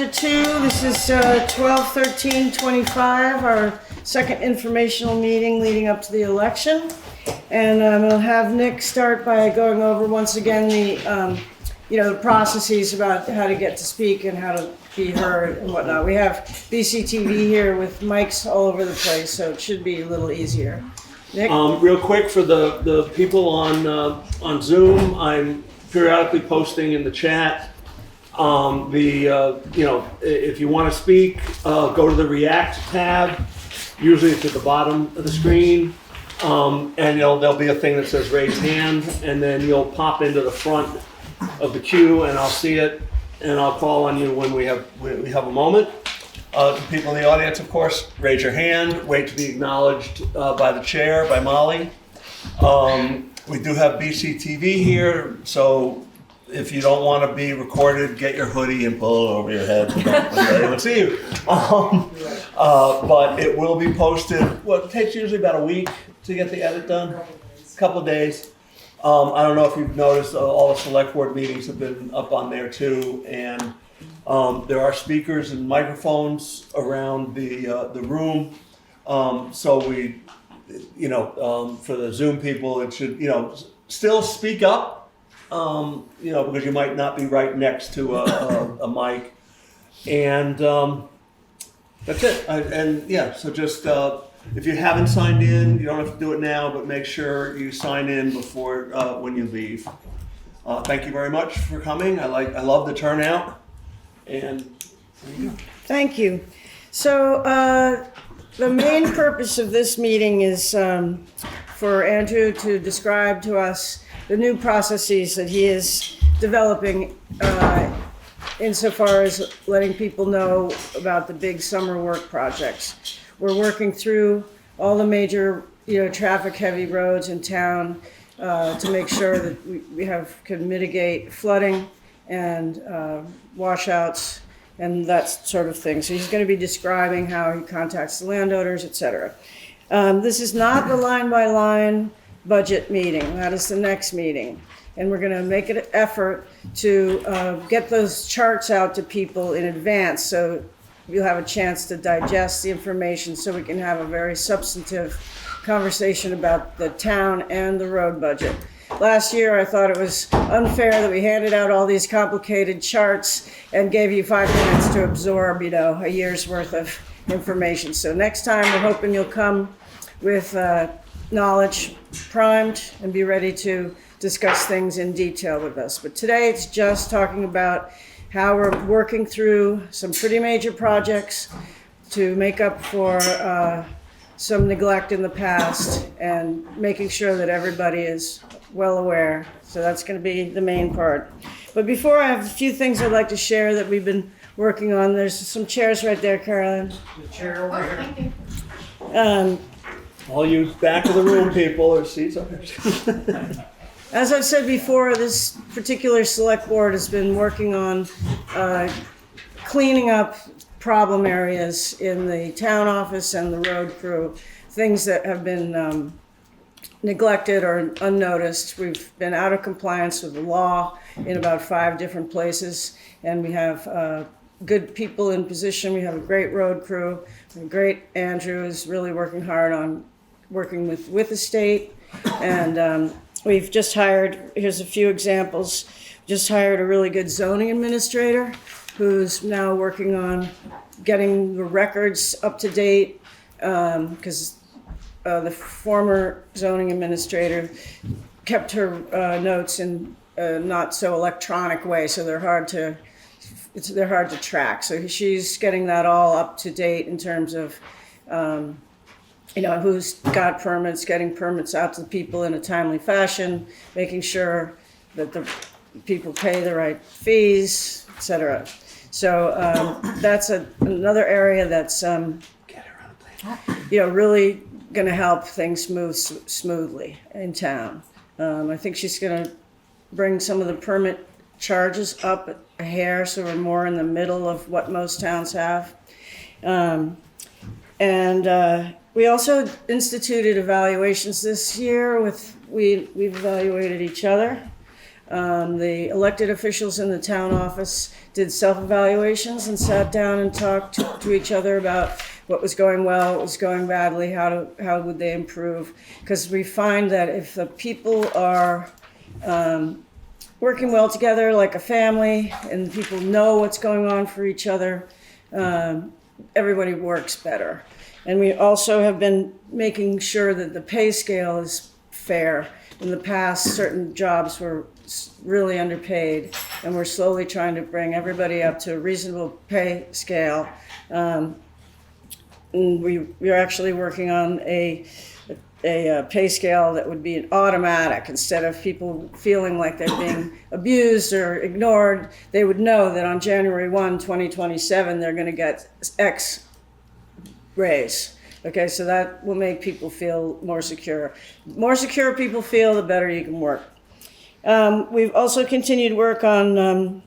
Agenda 2, this is 12/13/25, our second informational meeting leading up to the election. And we'll have Nick start by going over once again the processes about how to get to speak and how to be heard and whatnot. We have BCTV here with mics all over the place, so it should be a little easier. Nick? Real quick for the people on Zoom, I'm periodically posting in the chat. If you want to speak, go to the React tab. Usually it's at the bottom of the screen, and there'll be a thing that says raise hand, and then you'll pop into the front of the queue, and I'll see it, and I'll call on you when we have a moment. People in the audience, of course, raise your hand. Wait to be acknowledged by the chair, by Molly. We do have BCTV here, so if you don't want to be recorded, get your hoodie and pull it over your head. Don't let anyone see you. But it will be posted. Well, it takes usually about a week to get the edit done. A couple of days. I don't know if you've noticed, all the select board meetings have been up on there too, and there are speakers and microphones around the room. So we, for the Zoom people, it should, still speak up. Because you might not be right next to a mic, and that's it. So just if you haven't signed in, you don't have to do it now, but make sure you sign in before when you leave. Thank you very much for coming. I love the turnout, and there you go. Thank you. So the main purpose of this meeting is for Andrew to describe to us the new processes that he is developing insofar as letting people know about the big summer work projects. We're working through all the major, traffic-heavy roads in town to make sure that we can mitigate flooding and washouts and that sort of thing. So he's going to be describing how he contacts the landowners, etc. This is not the line-by-line budget meeting. That is the next meeting. And we're going to make an effort to get those charts out to people in advance so you'll have a chance to digest the information so we can have a very substantive conversation about the town and the road budget. Last year, I thought it was unfair that we handed out all these complicated charts and gave you 5 minutes to absorb, a year's worth of information. So next time, we're hoping you'll come with knowledge primed and be ready to discuss things in detail with us. But today it's just talking about how we're working through some pretty major projects to make up for some neglect in the past and making sure that everybody is well aware. So that's going to be the main part. But before, I have a few things I'd like to share that we've been working on. There's some chairs right there, Carolyn. The chair over here. Thank you. All you back of the room people, there's seats up here. As I've said before, this particular select board has been working on cleaning up problem areas in the town office and the road crew, things that have been neglected or unnoticed. We've been out of compliance with the law in about 5 different places, and we have good people in position. We have a great road crew. A great Andrew is really working hard on working with the state, and we've just hired, here's a few examples, just hired a really good zoning administrator who's now working on getting the records up to date, because the former zoning administrator kept her notes in a not so electronic way, so they're hard to track. So she's getting that all up to date in terms of who's got permits, getting permits out to the people in a timely fashion, making sure that the people pay the right fees, etc. So that's another area that's really going to help things move smoothly in town. I think she's going to bring some of the permit charges up a hair, so we're more in the middle of what most towns have. We also instituted evaluations this year. We've evaluated each other. The elected officials in the town office did self-evaluations and sat down and talked to each other about what was going well, what was going badly, how would they improve. Because we find that if the people are working well together like a family and people know what's going on for each other, everybody works better. And we also have been making sure that the pay scale is fair. In the past, certain jobs were really underpaid, and we're slowly trying to bring everybody up to a reasonable pay scale. And we're actually working on a pay scale that would be an automatic. Instead of people feeling like they're being abused or ignored, they would know that on January 1, 2027, they're going to get X raise. Okay, so that will make people feel more secure. The more secure people feel, the better you can work. We've also continued work on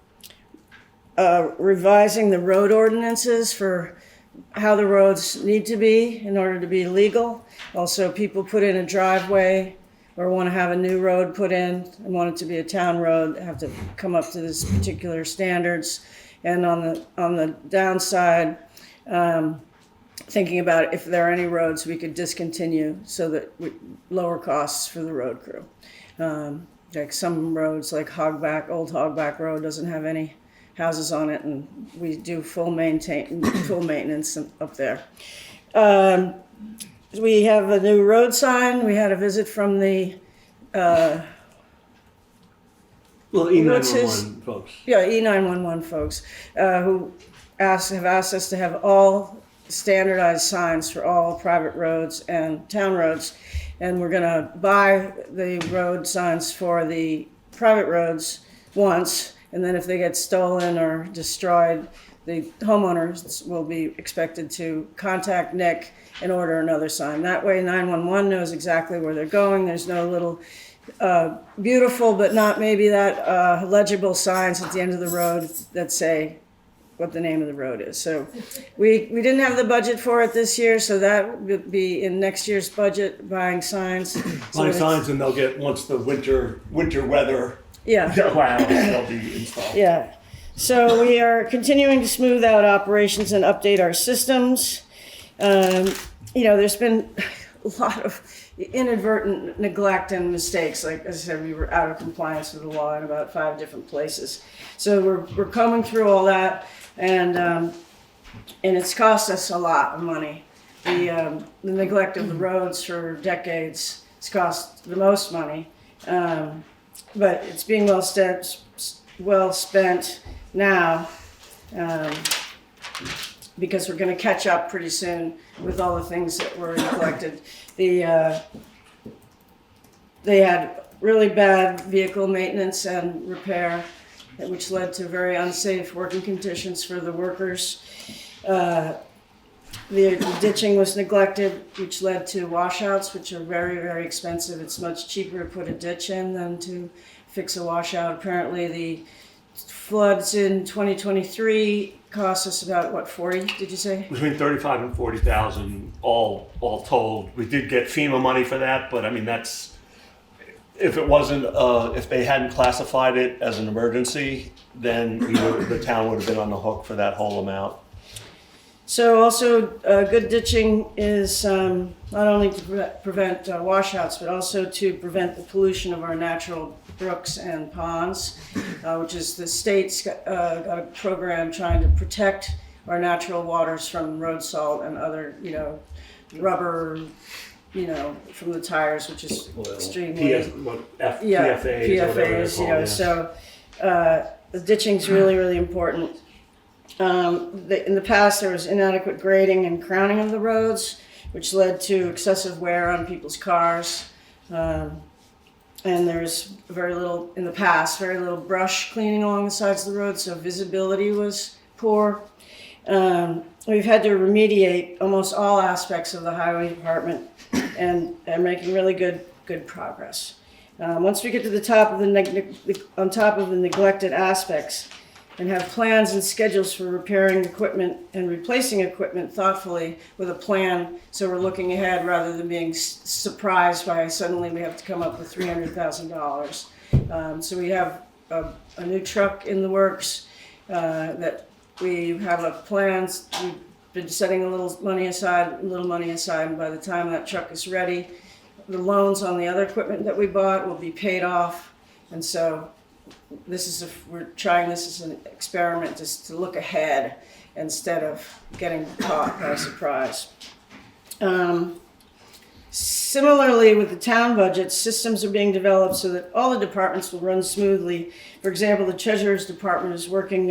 revising the road ordinances for how the roads need to be in order to be legal. Also, people put in a driveway or want to have a new road put in and want it to be a town road, have to come up to this particular standards. And on the downside, thinking about if there are any roads we could discontinue so that we lower costs for the road crew. Like some roads, like Old Hogback Road doesn't have any houses on it, and we do full maintenance up there. We have a new road sign. We had a visit from the E911 folks. Yeah, E911 folks who have asked us to have all standardized signs for all private roads and town roads, and we're going to buy the road signs for the private roads once, and then if they get stolen or destroyed, the homeowners will be expected to contact Nick and order another sign. That way 911 knows exactly where they're going. There's no little beautiful but not maybe that legible signs at the end of the road that say what the name of the road is. So we didn't have the budget for it this year, so that would be in next year's budget, buying signs. Buying signs, and they'll get, once the winter weather allows, they'll be installed. Yeah. So we are continuing to smooth out operations and update our systems. There's been a lot of inadvertent neglect and mistakes. Like I said, we were out of compliance with the law in about 5 different places. So we're coming through all that, and it's cost us a lot of money. The neglect of the roads for decades has cost the most money, but it's being well spent now, because we're going to catch up pretty soon with all the things that were neglected. They had really bad vehicle maintenance and repair, which led to very unsafe working conditions for the workers. The ditching was neglected, which led to washouts, which are very, very expensive. It's much cheaper to put a ditch in than to fix a washout. Apparently, the floods in 2023 cost us about, what, 40, did you say? Between 35 and 40,000, all told. We did get FEMA money for that, but I mean, that's, if it wasn't, if they hadn't classified it as an emergency, then the town would have been on the hook for that whole amount. So also, good ditching is not only to prevent washouts, but also to prevent the pollution of our natural brooks and ponds, which is the state's got a program trying to protect our natural waters from road salt and other, rubber, from the tires, which is extremely... PFAs, so the ditching's really, really important. In the past, there was inadequate grading and crowning of the roads, which led to excessive wear on people's cars. And there's very little brush cleaning along the sides of the road, so visibility was poor. We've had to remediate almost all aspects of the highway department, and are making really good progress. Once we get to the top of on top of the neglected aspects, and have plans and schedules for repairing equipment and replacing equipment thoughtfully with a plan, so we're looking ahead rather than being surprised by suddenly we have to come up with $300,000. So we have a new truck in the works that we have a plan. We've been setting a little money aside, and by the time that truck is ready, the loans on the other equipment that we bought will be paid off. And so we're trying this as an experiment, just to look ahead instead of getting caught by surprise. Similarly, with the town budget, systems are being developed so that all the departments will run smoothly. For example, the Treasurer's Department is working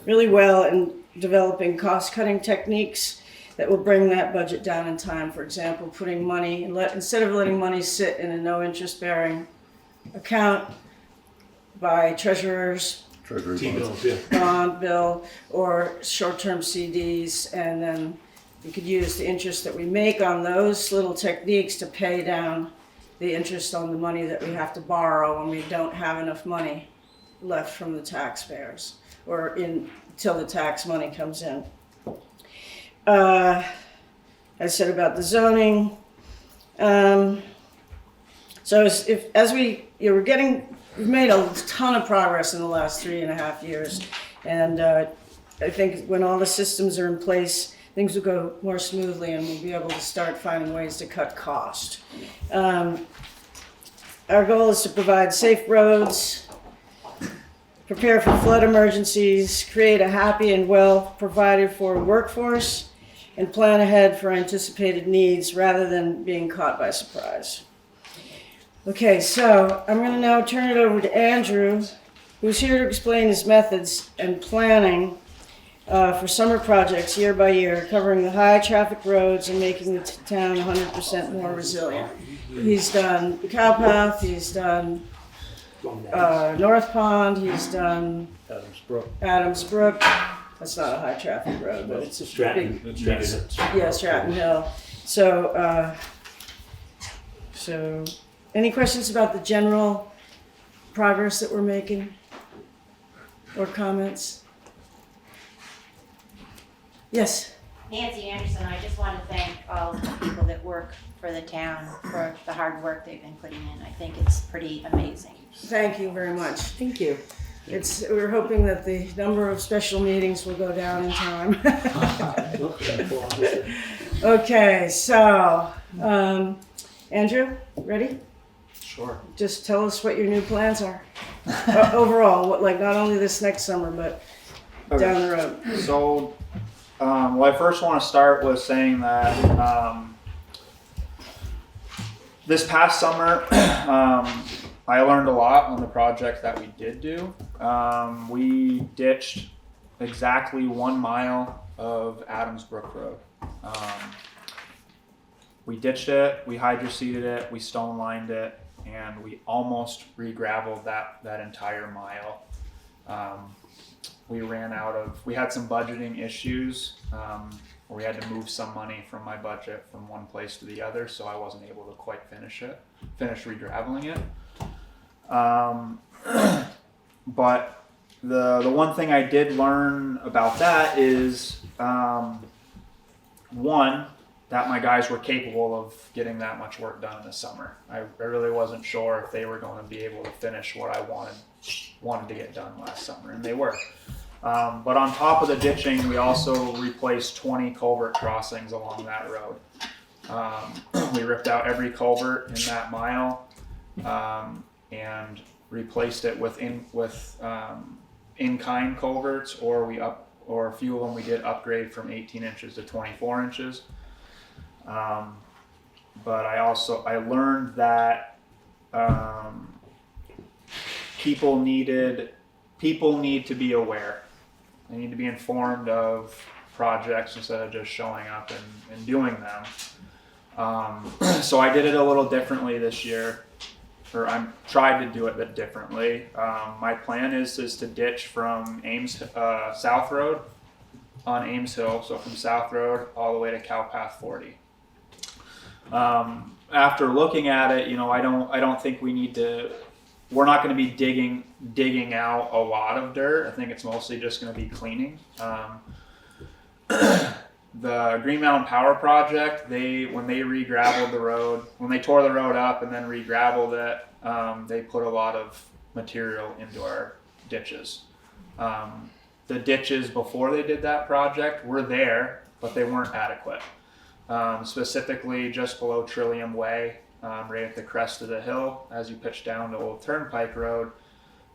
really well in developing cost-cutting techniques that will bring that budget down in time. For example, putting money, instead of letting money sit in a no-interest-bearing account by treasurers, T-bills, yeah. bond bill, or short-term CDs, and then we could use the interest that we make on those little techniques to pay down the interest on the money that we have to borrow when we don't have enough money left from the taxpayers, or until the tax money comes in. I said about the zoning. We've made a ton of progress in the last 3.5 years, and I think when all the systems are in place, things will go more smoothly, and we'll be able to start finding ways to cut cost. Our goal is to provide safe roads, prepare for flood emergencies, create a happy and well provided for workforce, and plan ahead for anticipated needs rather than being caught by surprise. Okay, so I'm going to now turn it over to Andrew, who's here to explain his methods and planning for summer projects year by year, covering the high traffic roads and making the town 100% more resilient. He's done Cowpath, he's done North Pond, he's done Adams Brook. That's not a high traffic road, but it's a Stratton. big, Stratton. yeah, Stratton Hill. So any questions about the general progress that we're making, or comments? Yes. Nancy Anderson, I just want to thank all of the people that work for the town for the hard work they've been putting in. I think it's pretty amazing. Thank you very much. Thank you. We're hoping that the number of special meetings will go down in time. Okay, so Andrew, ready? Sure. Just tell us what your new plans are. Overall, not only this next summer, but down the road. So, well, I first want to start with saying that this past summer, I learned a lot on the project that we did do. We ditched exactly 1 mile of Adams Brook Road. We ditched it, we hydroseeded it, we stone lined it, and we almost re-gravelled that entire mile. We had some budgeting issues where we had to move some money from my budget from one place to the other, so I wasn't able to quite finish re-graveling it. But the one thing I did learn about that is one, that my guys were capable of getting that much work done in the summer. I really wasn't sure if they were going to be able to finish what I wanted to get done last summer, and they were. But on top of the ditching, we also replaced 20 culvert crossings along that road. We ripped out every culvert in that mile and replaced it with in-kind culverts, or a few of them we did upgrade from 18 inches to 24 inches. But I learned that people need to be aware. They need to be informed of projects instead of just showing up and doing them. So I did it a little differently this year, or I tried to do it a bit differently. My plan is to ditch from Ames South Road on Ames Hill, so from South Road all the way to Cowpath 40. After looking at it, I don't think we need to. We're not going to be digging out a lot of dirt. I think it's mostly just going to be cleaning. The Green Mountain Power Project, when they re-gravelled the road, when they tore the road up and then re-gravelled it, they put a lot of material into our ditches. The ditches before they did that project were there, but they weren't adequate. Specifically just below Trillium Way, right at the crest of the hill, as you pitch down to Old Turnpike Road.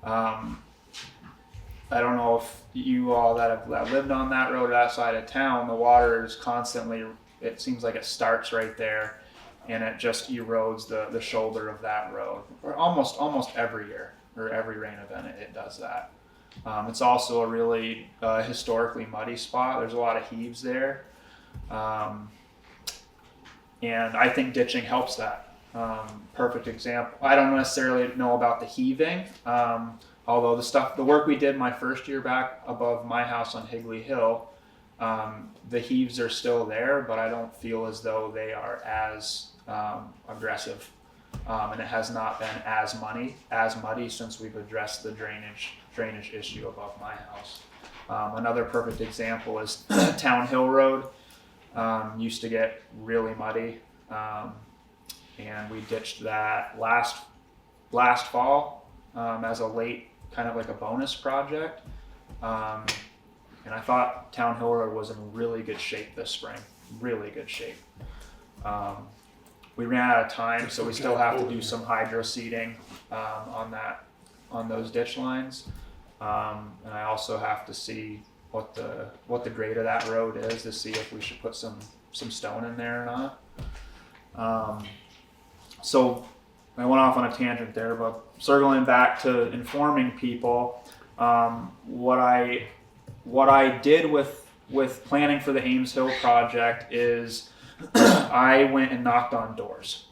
I don't know if you all that lived on that road or that side of town, the water is constantly, it seems like it starts right there and it just erodes the shoulder of that road. Or almost every year or every rain event it does that. It's also a really historically muddy spot. There's a lot of heaves there. And I think ditching helps that. Perfect example. I don't necessarily know about the heaving. Although the work we did my first year back above my house on Higley Hill, the heaves are still there, but I don't feel as though they are as aggressive. And it has not been as muddy since we've addressed the drainage issue above my house. Another perfect example is Town Hill Road. Used to get really muddy, and we ditched that last fall as a late kind of like a bonus project. And I thought Town Hill Road was in really good shape this spring, really good shape. We ran out of time, so we still have to do some hydro seeding on those ditch lines. And I also have to see what the grade of that road is to see if we should put some stone in there or not. So I went off on a tangent there, but circling back to informing people, what I did with planning for the Ames Hill project is I went and knocked on doors.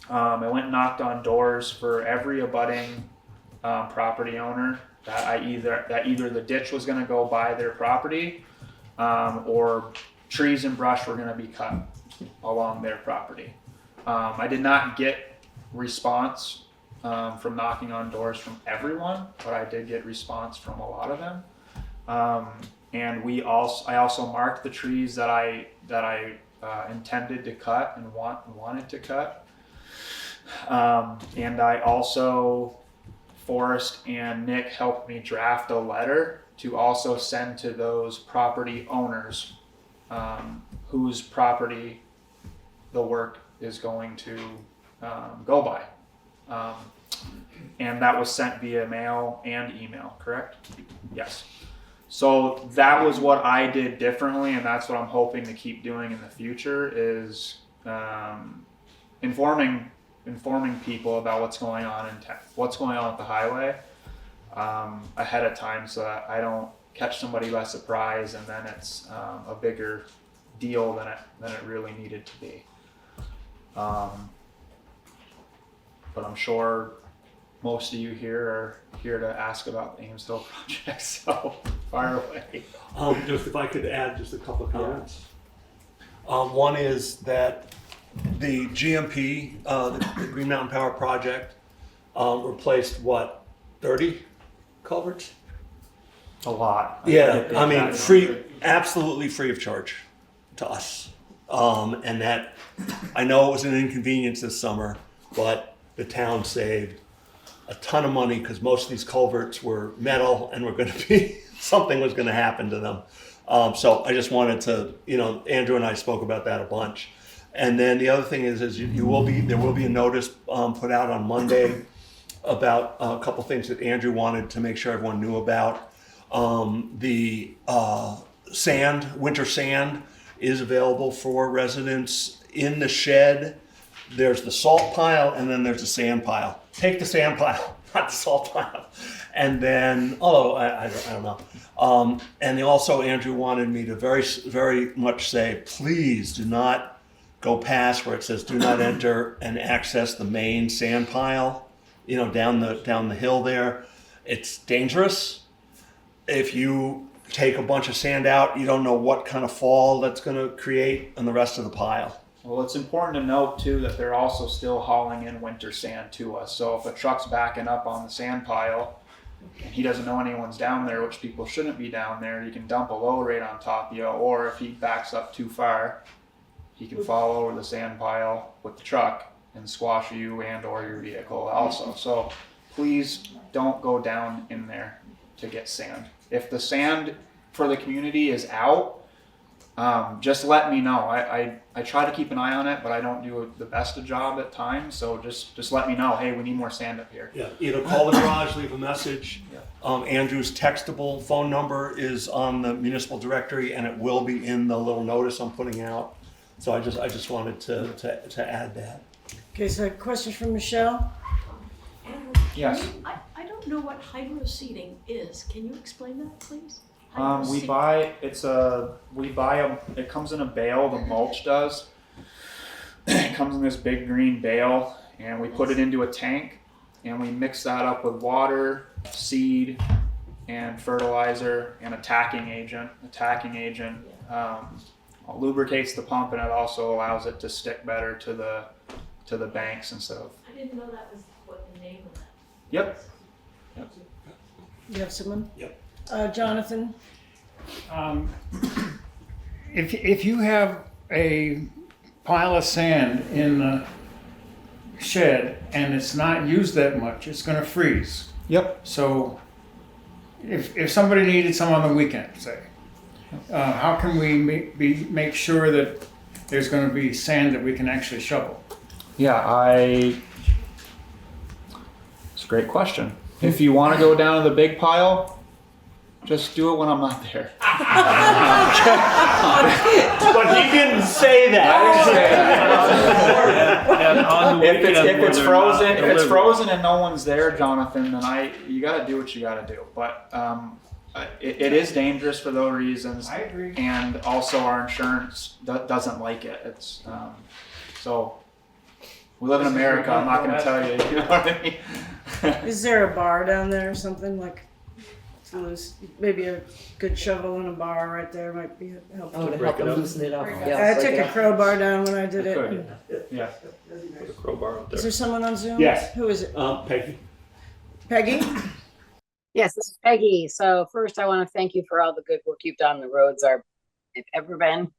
I went and knocked on doors for every abutting property owner that either the ditch was going to go by their property, or trees and brush were going to be cut along their property. I did not get response from knocking on doors from everyone, but I did get response from a lot of them. And I also marked the trees that I intended to cut and wanted to cut. And I also, Forrest and Nick helped me draft a letter to also send to those property owners whose property the work is going to go by. And that was sent via mail and email, correct? Yes. So that was what I did differently, and that's what I'm hoping to keep doing in the future is informing people about what's going on what's going on with the highway ahead of time, so that I don't catch somebody by surprise and then it's a bigger deal than it really needed to be. But I'm sure most of you here are here to ask about the Ames Hill project, so fire away. Just if I could add just a couple of comments. One is that the GMP, the Green Mountain Power Project, replaced 30 culverts? A lot. Yeah, I mean, absolutely free of charge to us. And that, I know it was an inconvenience this summer, but the town saved a ton of money because most of these culverts were metal and were going to be, something was going to happen to them. So I just wanted to, Andrew and I spoke about that a bunch. And then the other thing is there will be a notice put out on Monday about a couple things that Andrew wanted to make sure everyone knew about. The winter sand is available for residents in the shed. There's the salt pile and then there's the sand pile. Take the sand pile, not the salt pile. And then, although I don't know. And also Andrew wanted me to very, very much say, please do not go past where it says do not enter and access the main sand pile, down the hill there. It's dangerous. If you take a bunch of sand out, you don't know what kind of fall that's going to create in the rest of the pile. Well, it's important to note too that they're also still hauling in winter sand to us. So if a truck's backing up on the sand pile and he doesn't know anyone's down there, which people shouldn't be down there, he can dump a load right on top of you. Or if he backs up too far, he can fall over the sand pile with the truck and squash you and or your vehicle also. So please don't go down in there to get sand. If the sand for the community is out, just let me know. I try to keep an eye on it, but I don't do the best of job at times. So just let me know. Hey, we need more sand up here. Yeah, either call the garage, leave a message. Andrew's textable phone number is on the municipal directory, and it will be in the little notice I'm putting out. So I just wanted to add that. Okay, so questions from Michelle? Yes. I don't know what hydro seeding is. Can you explain that, please? It comes in a bale, the mulch does. It comes in this big green bale, and we put it into a tank, and we mix that up with water, seed, and fertilizer, and a tacking agent. Lubricates the pump, and it also allows it to stick better to the banks instead of. I didn't know that was what the name of that. Yep. You have someone? Yep. Jonathan? If you have a pile of sand in the shed and it's not used that much, it's going to freeze. Yep. So if somebody needed some on the weekend, say, how can we make sure that there's going to be sand that we can actually shovel? Yeah, it's a great question. If you want to go down to the big pile, just do it when I'm not there. But he didn't say that. If it's frozen and no one's there, Jonathan, then you got to do what you got to do. But it is dangerous for those reasons. I agree. And also our insurance doesn't like it. It's so we live in America. I'm not going to tell you. You know what I mean? Is there a bar down there or something like? Maybe a good shovel and a bar right there might be helpful. Oh, to help them loosen it up. I took a crowbar down when I did it. Good. Yeah. Put a crowbar up Is there someone on Zoom? Yes. Who is it? Peggy. Peggy? Yes, this is Peggy. So first I want to thank you for all the good work you've done. The roads are they've ever been.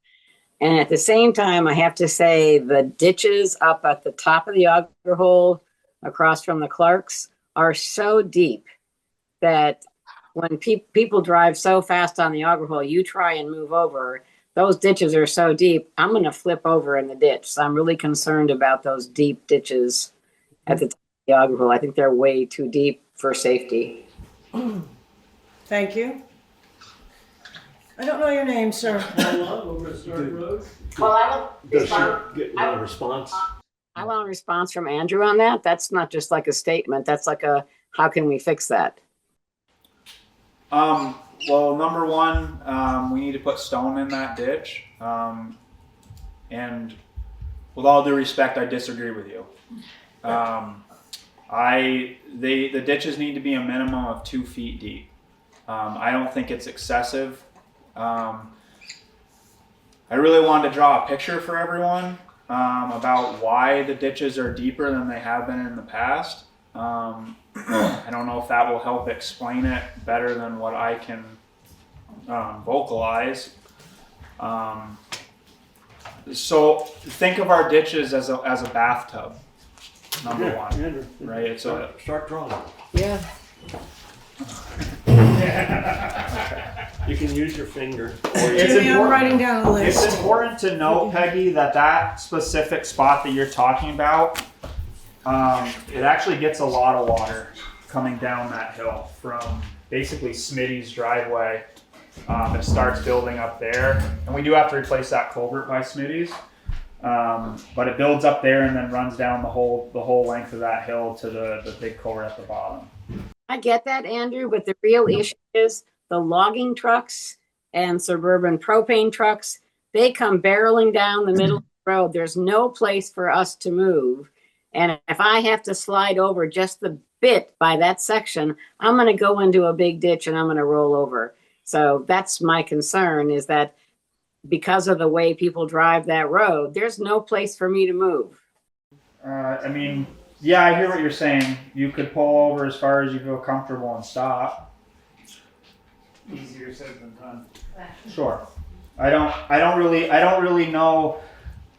And at the same time, I have to say the ditches up at the top of the auger hole across from the Clarks are so deep that when people drive so fast on the auger hole, you try and move over, those ditches are so deep, I'm going to flip over in the ditch. So I'm really concerned about those deep ditches at the top of the auger hole. I think they're way too deep for safety. Thank you. I don't know your name, sir. Well, I Does will she get a response? I want a response from Andrew on that. That's not just like a statement. That's like a, how can we fix that? Well, number one, we need to put stone in that ditch. And with all due respect, I disagree with you. The ditches need to be a minimum of 2 feet deep. I don't think it's excessive. I really wanted to draw a picture for everyone about why the ditches are deeper than they have been in the past. I don't know if that will help explain it better than what I can vocalize. So think of our ditches as a bathtub. Number one, right? It's Start drawing. Yeah. You can use your finger. Jimmy, I'm writing down a list. It's important to note, Peggy, that specific spot that you're talking about, it actually gets a lot of water coming down that hill from basically Smitty's driveway. It starts building up there, and we do have to replace that culvert by Smitty's. But it builds up there and then runs down the whole length of that hill to the big culvert at the bottom. I get that, Andrew, but the real issue is the logging trucks and suburban propane trucks, they come barreling down the middle of the road. There's no place for us to move. And if I have to slide over just the bit by that section, I'm going to go into a big ditch and I'm going to roll over. So that's my concern, is that because of the way people drive that road, there's no place for me to move. I mean, yeah, I hear what you're saying. You could pull over as far as you feel comfortable and stop. Easier said than done. Sure. I don't really know.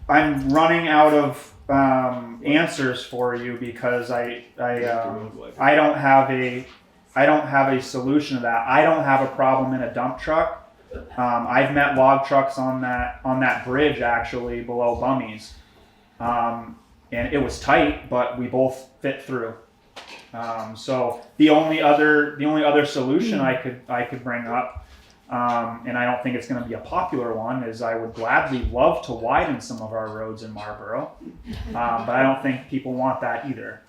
I'm running out of answers for you because I don't have a solution to that. I don't have a problem in a dump truck. I've met log trucks on that bridge actually below Bummies, and it was tight, but we both fit through. So the only other solution I could bring up, and I don't think it's going to be a popular one, is I would gladly love to widen some of our roads in Marlboro, but I don't think people want that either.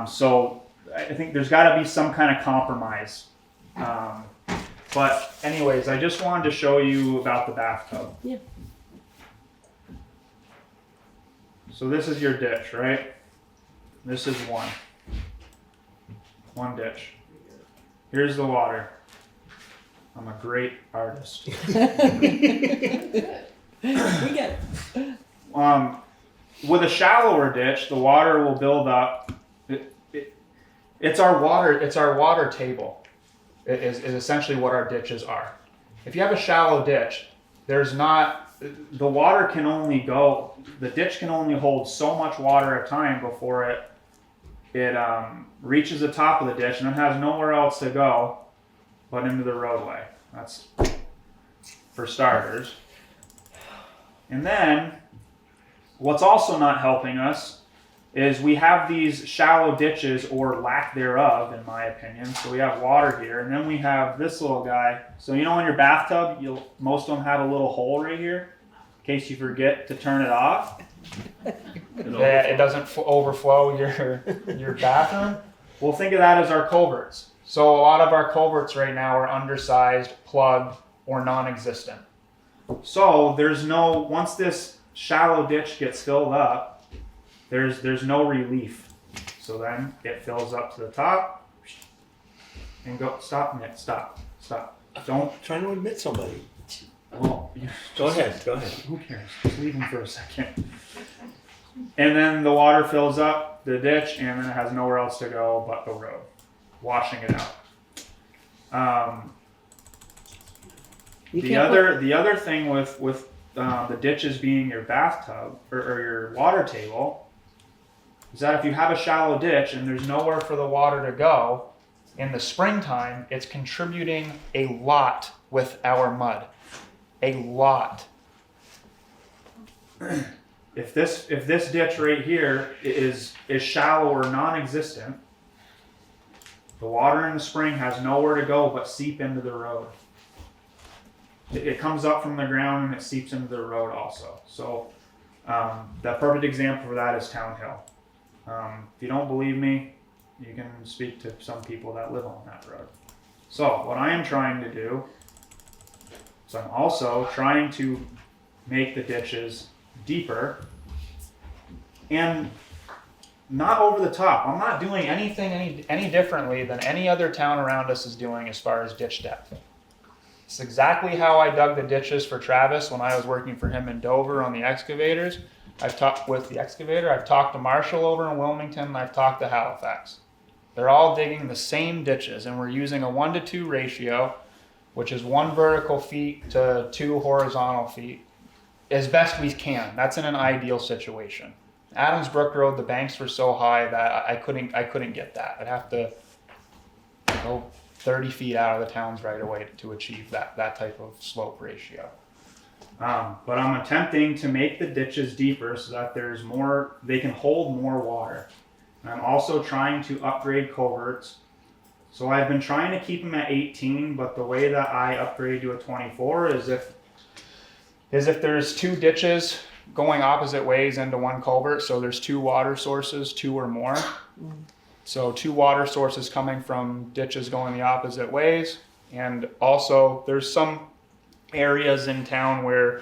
So I think there's got to be some kind of compromise. But anyways, I just wanted to show you about the bathtub. Yeah. So this is your ditch, right? This is one ditch. Here's the water. I'm a great artist. We get it. With a shallower ditch, the water will build up. It's our water table. It is essentially what our ditches are. If you have a shallow ditch, the water can only go. The ditch can only hold so much water at a time before it reaches the top of the ditch and it has nowhere else to go but into the roadway. That's for starters. And then what's also not helping us is we have these shallow ditches, or lack thereof, in my opinion. So we have water here, and then we have this little guy. So in your bathtub, most of them have a little hole right here, in case you forget to turn it off. It doesn't overflow your bathroom. Well, think of that as our culverts. So a lot of our culverts right now are undersized, plugged, or non-existent. So once this shallow ditch gets filled up, there's no relief. So then it fills up to the top and stop. Don't I'm trying to admit somebody. well, Go ahead. who cares? Just leave him for a second. And then the water fills up the ditch, and then it has nowhere else to go but the road, washing it out. The other thing with the ditches being your bathtub or your water table is that if you have a shallow ditch and there's nowhere for the water to go, in the springtime, it's contributing a lot with our mud. A lot. If this ditch right here is shallow or non-existent, the water in the spring has nowhere to go but seep into the road. It comes up from the ground and it seeps into the road also. So the perfect example for that is Town Hill. If you don't believe me, you can speak to some people that live on that road. So what I am trying to do is I'm also trying to make the ditches deeper and not over the top. I'm not doing anything any differently than any other town around us is doing as far as ditch depth. It's exactly how I dug the ditches for Travis when I was working for him in Dover on the excavators. I've talked to Marshall over in Wilmington, and I've talked to Halifax. They're all digging the same ditches, and we're using a 1-to-2 ratio, which is 1 vertical feet to 2 horizontal feet, as best we can. That's in an ideal situation. Adams Brook Road, the banks were so high that I couldn't get that. I'd have to go 30 feet out of the town's right away to achieve that type of slope ratio. But I'm attempting to make the ditches deeper so that they can hold more water. And I'm also trying to upgrade culverts. So I've been trying to keep them at 18, but the way that I upgrade to a 24 is if there's 2 ditches going opposite ways into 1 culvert, so there's 2 water sources, 2 or more. So 2 water sources coming from ditches going the opposite ways. And also there's some areas in town where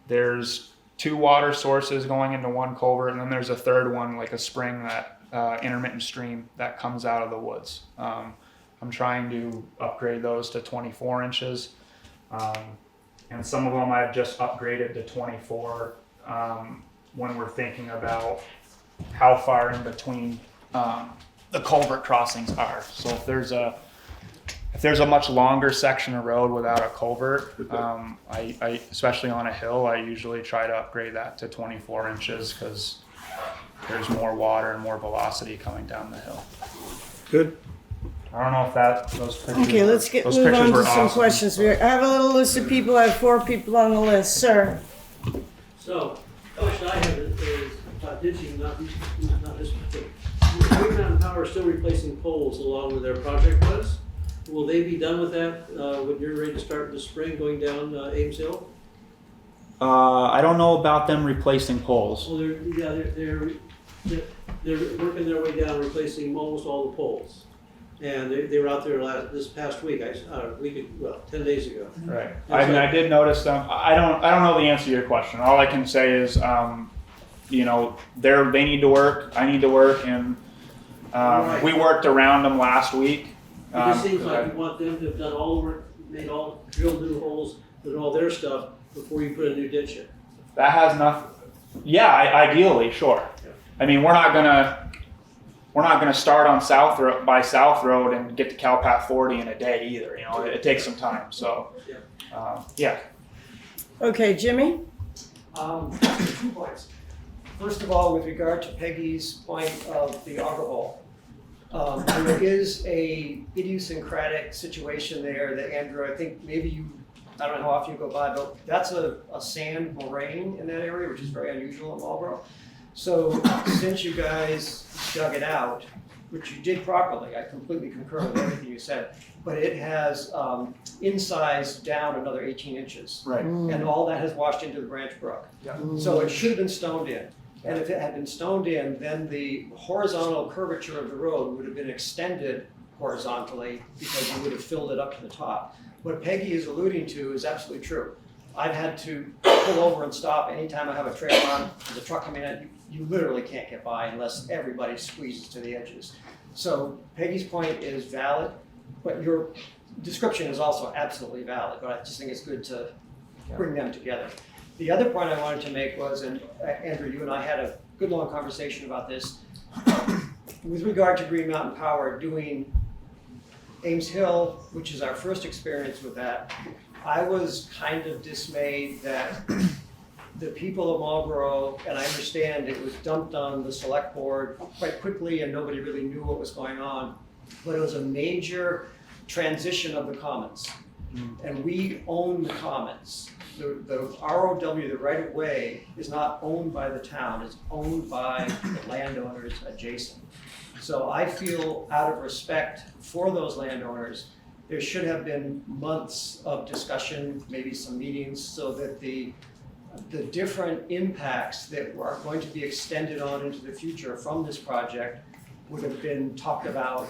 there's 2 water sources going into 1 culvert, and then there's a third one, like a spring, that intermittent stream that comes out of the woods. I'm trying to upgrade those to 24 inches. And some of them I've just upgraded to 24 when we're thinking about how far in between the culvert crossings are. So if there's a much longer section of road without a culvert, I especially on a hill, I usually try to upgrade that to 24 inches because there's more water and more velocity coming down the hill. Good. I don't know if those pictures. Okay, let's those move pictures on to were some awesome. questions. I have a little list of people. I have 4 people on the list, sir. So, the question I have is about ditching, not this particular. Green Mountain Power is still replacing poles along with their project was. Will they be done with that when you're ready to start in the spring going down Ames Hill? I don't know about them replacing poles. Well, they're working their way down, replacing almost all the poles. And they were out there this past week, 10 days ago. Right. I did notice them. I don't know the answer to your question. All I can say is, they need to work. I need to work, and Right. we worked around them last week. It just seems like you want them to have done all the work, drilled new holes, done all their stuff before you put a new ditch in. That has nothing. Yeah, ideally, sure. Yeah. I mean, we're not gonna start on South Road and get to Calpat 40 in a day either. It takes some time. So, yeah. Okay, Jimmy? 2 points. First of all, with regard to Peggy's point of the auger hole, there is a idiosyncratic situation there that Andrew, I think maybe I don't know how often you go by, but that's a sand moraine in that area, which is very unusual in Marlboro. So since you guys dug it out, which you did properly, I completely concur with everything you said, but it has incised down another 18 inches. Right. And all that has washed into the Branch Brook. So it should have been stoned in. And if it had been stoned in, then the horizontal curvature of the road would have been extended horizontally because you would have filled it up to the top. What Peggy is alluding to is absolutely true. I've had to pull over and stop anytime I have a trailer on, there's a truck coming in, you literally can't get by unless everybody squeezes to the edges. So Peggy's point is valid, but your description is also absolutely valid, but I just think it's good to bring them together. The other point I wanted to make was, and Andrew, you and I had a good long conversation about this, with regard to Green Mountain Power doing Ames Hill, which is our first experience with that, I was kind of dismayed that the people of Marlboro, and I understand it was dumped on the Selectboard quite quickly and nobody really knew what was going on, but it was a major transition of the commons. And we own the commons. The ROW, the right of way, is not owned by the town, it's owned by the landowners adjacent. So I feel out of respect for those landowners, there should have been months of discussion, maybe some meetings, so that the different impacts that are going to be extended on into the future from this project would have been talked about.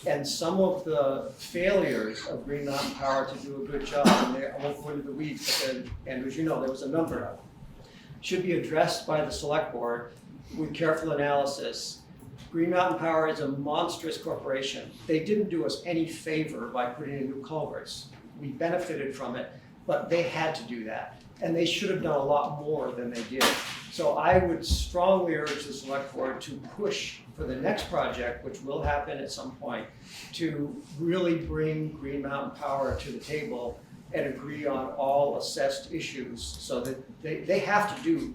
And some of the failures of Green Mountain Power to do a good job, and I won't go into the weeds, but and as you know, there was a number of them, should be addressed by the Select Board with careful analysis. Green Mountain Power is a monstrous corporation. They didn't do us any favor by putting in new culverts. We benefited from it, but they had to do that. And they should have done a lot more than they did. So I would strongly urge the Select Board to push for the next project, which will happen at some point, to really bring Green Mountain Power to the table and agree on all assessed issues so that they have to do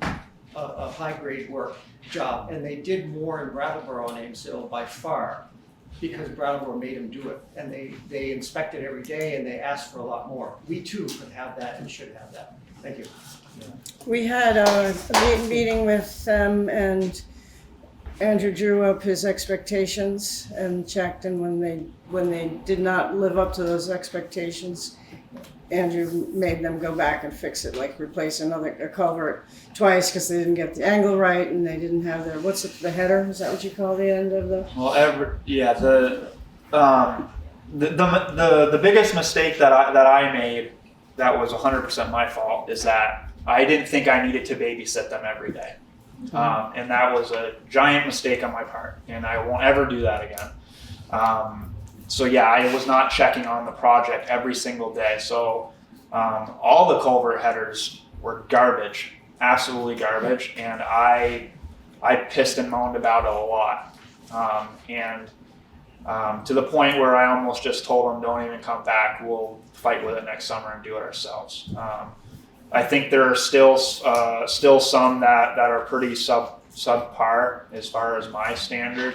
a high-grade work job. And they did more in Brattleboro and Ames Hill by far because Brattleboro made them do it. And they inspected every day and they asked for a lot more. We too could have that and should have that. Thank you. We had a meeting with them and Andrew drew up his expectations and checked, and when they did not live up to those expectations, Andrew made them go back and fix it, like replace a culvert twice because they didn't get the angle right and they didn't have their, the header? Is that what you call the end of the? Well, the biggest mistake that I made that was 100% my fault is that I didn't think I needed to babysit them every day. And that was a giant mistake on my part, and I won't ever do that again. So yeah, I was not checking on the project every single day. So all the culvert headers were garbage, absolutely garbage, and I pissed and moaned about it a lot. To the point where I almost just told them, don't even come back, we'll fight with it next summer and do it ourselves. I think there are still some that are pretty subpar as far as my standard.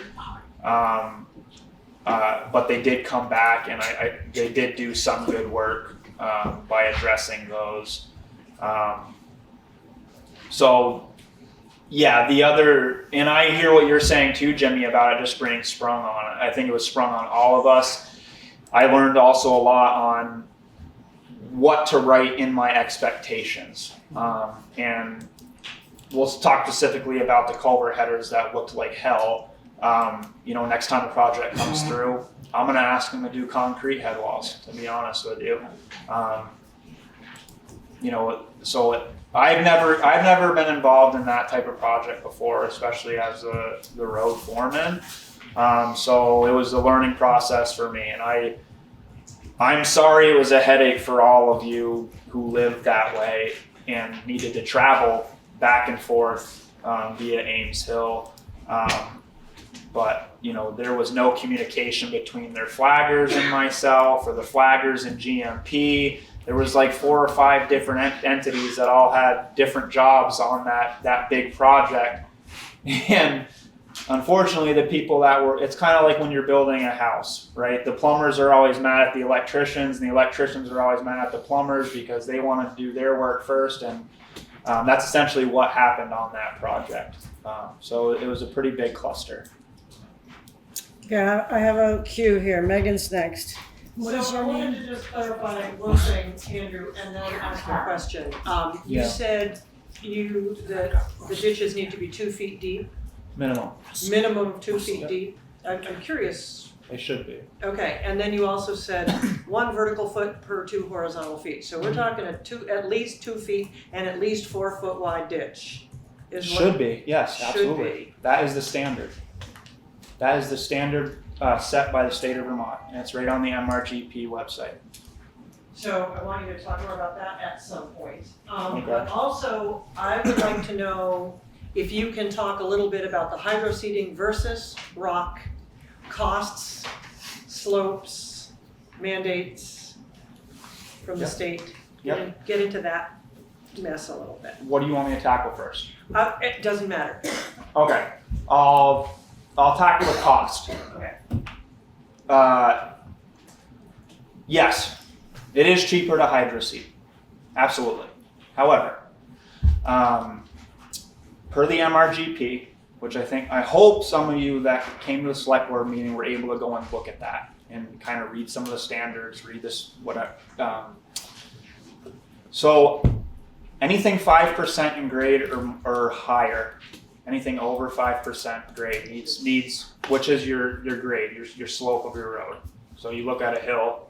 But they did come back, and they did do some good work by addressing those. So, yeah, and I hear what you're saying too, Jimmy, about it just being sprung on. I think it was sprung on all of us. I learned also a lot on what to write in my expectations. And we'll talk specifically about the culvert headers that looked like hell. Next time the project comes through, I'm going to ask them to do concrete head walls, to be honest with you. So I've never been involved in that type of project before, especially as the road foreman. So it was a learning process for me, and I'm sorry it was a headache for all of you who lived that way and needed to travel back and forth via Ames Hill. But there was no communication between their flaggers and myself, or the flaggers and GMP. There was like 4 or 5 different entities that all had different jobs on that big project. And unfortunately, the people it's kind of like when you're building a house, right? The plumbers are always mad at the electricians, and the electricians are always mad at the plumbers because they want to do their work first. And that's essentially what happened on that project. So it was a pretty big cluster. Yeah, I have a cue here. Megan's next. What is So I your wanted name? to just clarify one thing, Andrew, and then ask a question. You Yeah. said that the ditches need to be 2 feet deep, Minimum. minimum 2 feet deep. I'm curious. They should be. Okay, and then you also said 1 vertical foot per 2 horizontal feet. So we're talking at least 2 feet and at least 4 foot wide ditch. Should be, yes, should absolutely. be. That is the standard. That is the standard set by the state of Vermont, and it's right on the MRGP website. So I want you to talk more about that at some point. Okay. But also, I would like to know if you can talk a little bit about the hydro seeding versus rock, costs, slopes, mandates from the Yep. state. Yep. Get into that mess a little bit. What do you want me to tackle first? It doesn't matter. Okay, I'll tackle the cost. Okay. Yes, it is cheaper to hydro seed. Absolutely. However, per the MRGP, which I hope some of you that came to the select board meeting were able to go and look at that and kind of read some of the standards, read this, whatever. So anything 5% in grade or higher, anything over 5% grade needs, which is your grade, your slope of your road. So you look at a hill,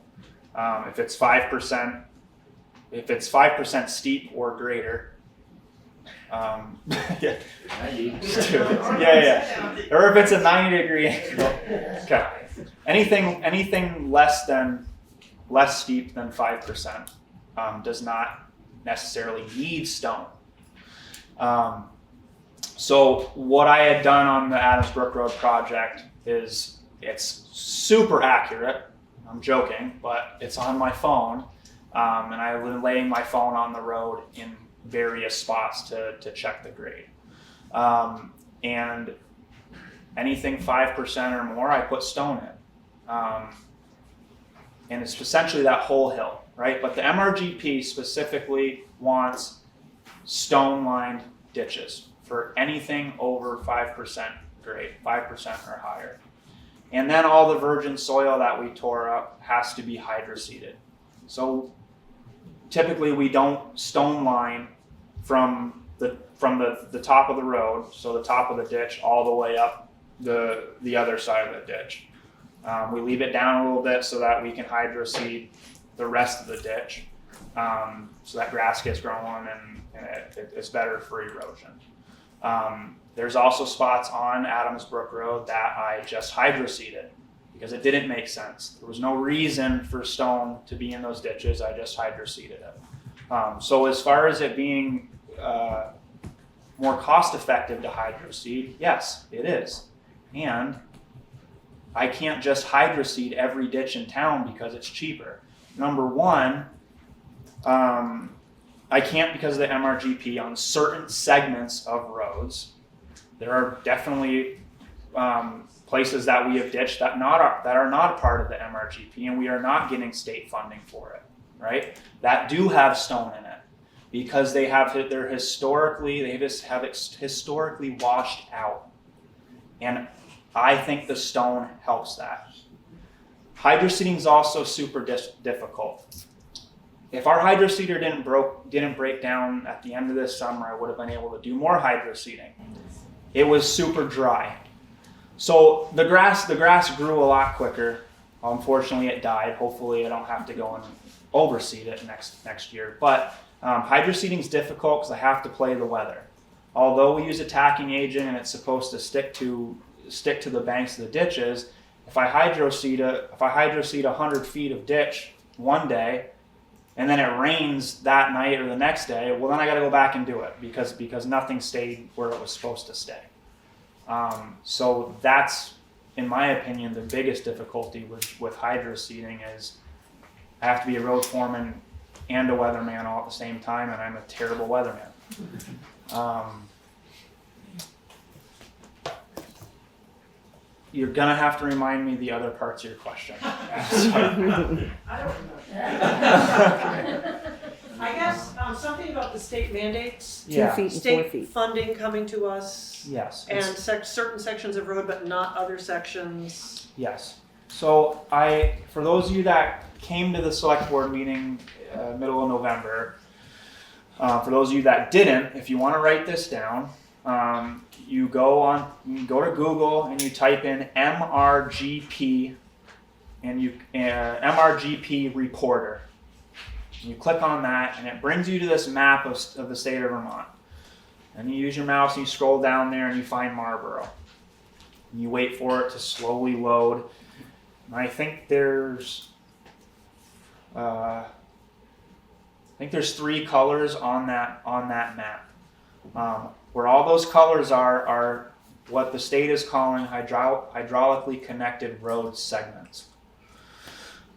if it's 5% steep or greater, yeah, or if it's a 90-degree angle, okay. Anything less steep than 5% does not necessarily need stone. So what I had done on the Adams Brook Road project is it's super accurate. I'm joking, but it's on my phone, and I've been laying my phone on the road in various spots to check the grade. And anything 5% or more, I put stone in. And it's essentially that whole hill, right? But the MRGP specifically wants stone-lined ditches for anything over 5% grade, 5% or higher. And then all the virgin soil that we tore up has to be hydroseeded. So typically we don't stone line from the top of the road, so the top of the ditch, all the way up the other side of the ditch. We leave it down a little bit so that we can hydroseed the rest of the ditch, so that grass gets growing and it's better for erosion. There's also spots on Adams Brook Road that I just hydroseeded because it didn't make sense. There was no reason for stone to be in those ditches. I just hydroseeded it. So as far as it being more cost effective to hydroseed, yes, it is. And I can't just hydroseed every ditch in town because it's cheaper. Number one, I can't because of the MRGP on certain segments of roads. There are definitely places that we have ditched that are not a part of the MRGP, and we are not getting state funding for it, right? That do have stone in it because they have historically washed out, and I think the stone helps that. Hydro seeding is also super difficult. If our hydro seeder didn't break down at the end of this summer, I would have been able to do more hydro seeding. It was super dry. So the grass grew a lot quicker. Unfortunately, it died. Hopefully, I don't have to go and overseed it next year. But hydro seeding is difficult because I have to play the weather. Although we use a tacking agent and it's supposed to stick to the banks of the ditches, if I hydro seed 100 feet of ditch one day, and then it rains that night or the next day, well, then I got to go back and do it because nothing stayed where it was supposed to stay. So that's, in my opinion, the biggest difficulty with hydro seeding is I have to be a road foreman and a weatherman all at the same time, and I'm a terrible weatherman. You're gonna have to remind me the other parts of your question. I don't remember. I guess something about the state mandates, Yeah. 2 feet and 4 state feet. funding coming to us, Yes. and certain sections of road, but not other sections. Yes. So for those of you that came to the select board meeting middle of November, for those of you that didn't, if you want to write this down, you go to Google and you type in MRGP and MRGP reporter. And you click on that and it brings you to this map of the state of Vermont. And you use your mouse and you scroll down there and you find Marlboro. And you wait for it to slowly load. And I think there's 3 colors on that map. Where all those colors are what the state is calling hydraulically connected road segments.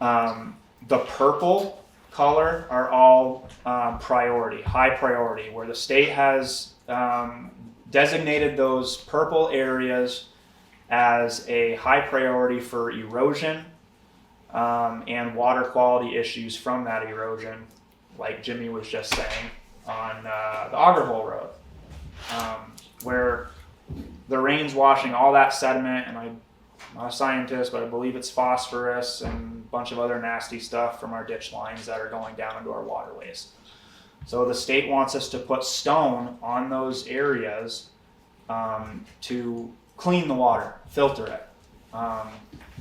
The purple color are all high priority, where the state has designated those purple areas as a high priority for erosion and water quality issues from that erosion, like Jimmy was just saying on the Auger Hole Road, where the rain's washing all that sediment, and I'm not a scientist, but I believe it's phosphorus and a bunch of other nasty stuff from our ditch lines that are going down into our waterways. So the state wants us to put stone on those areas to clean the water, filter it,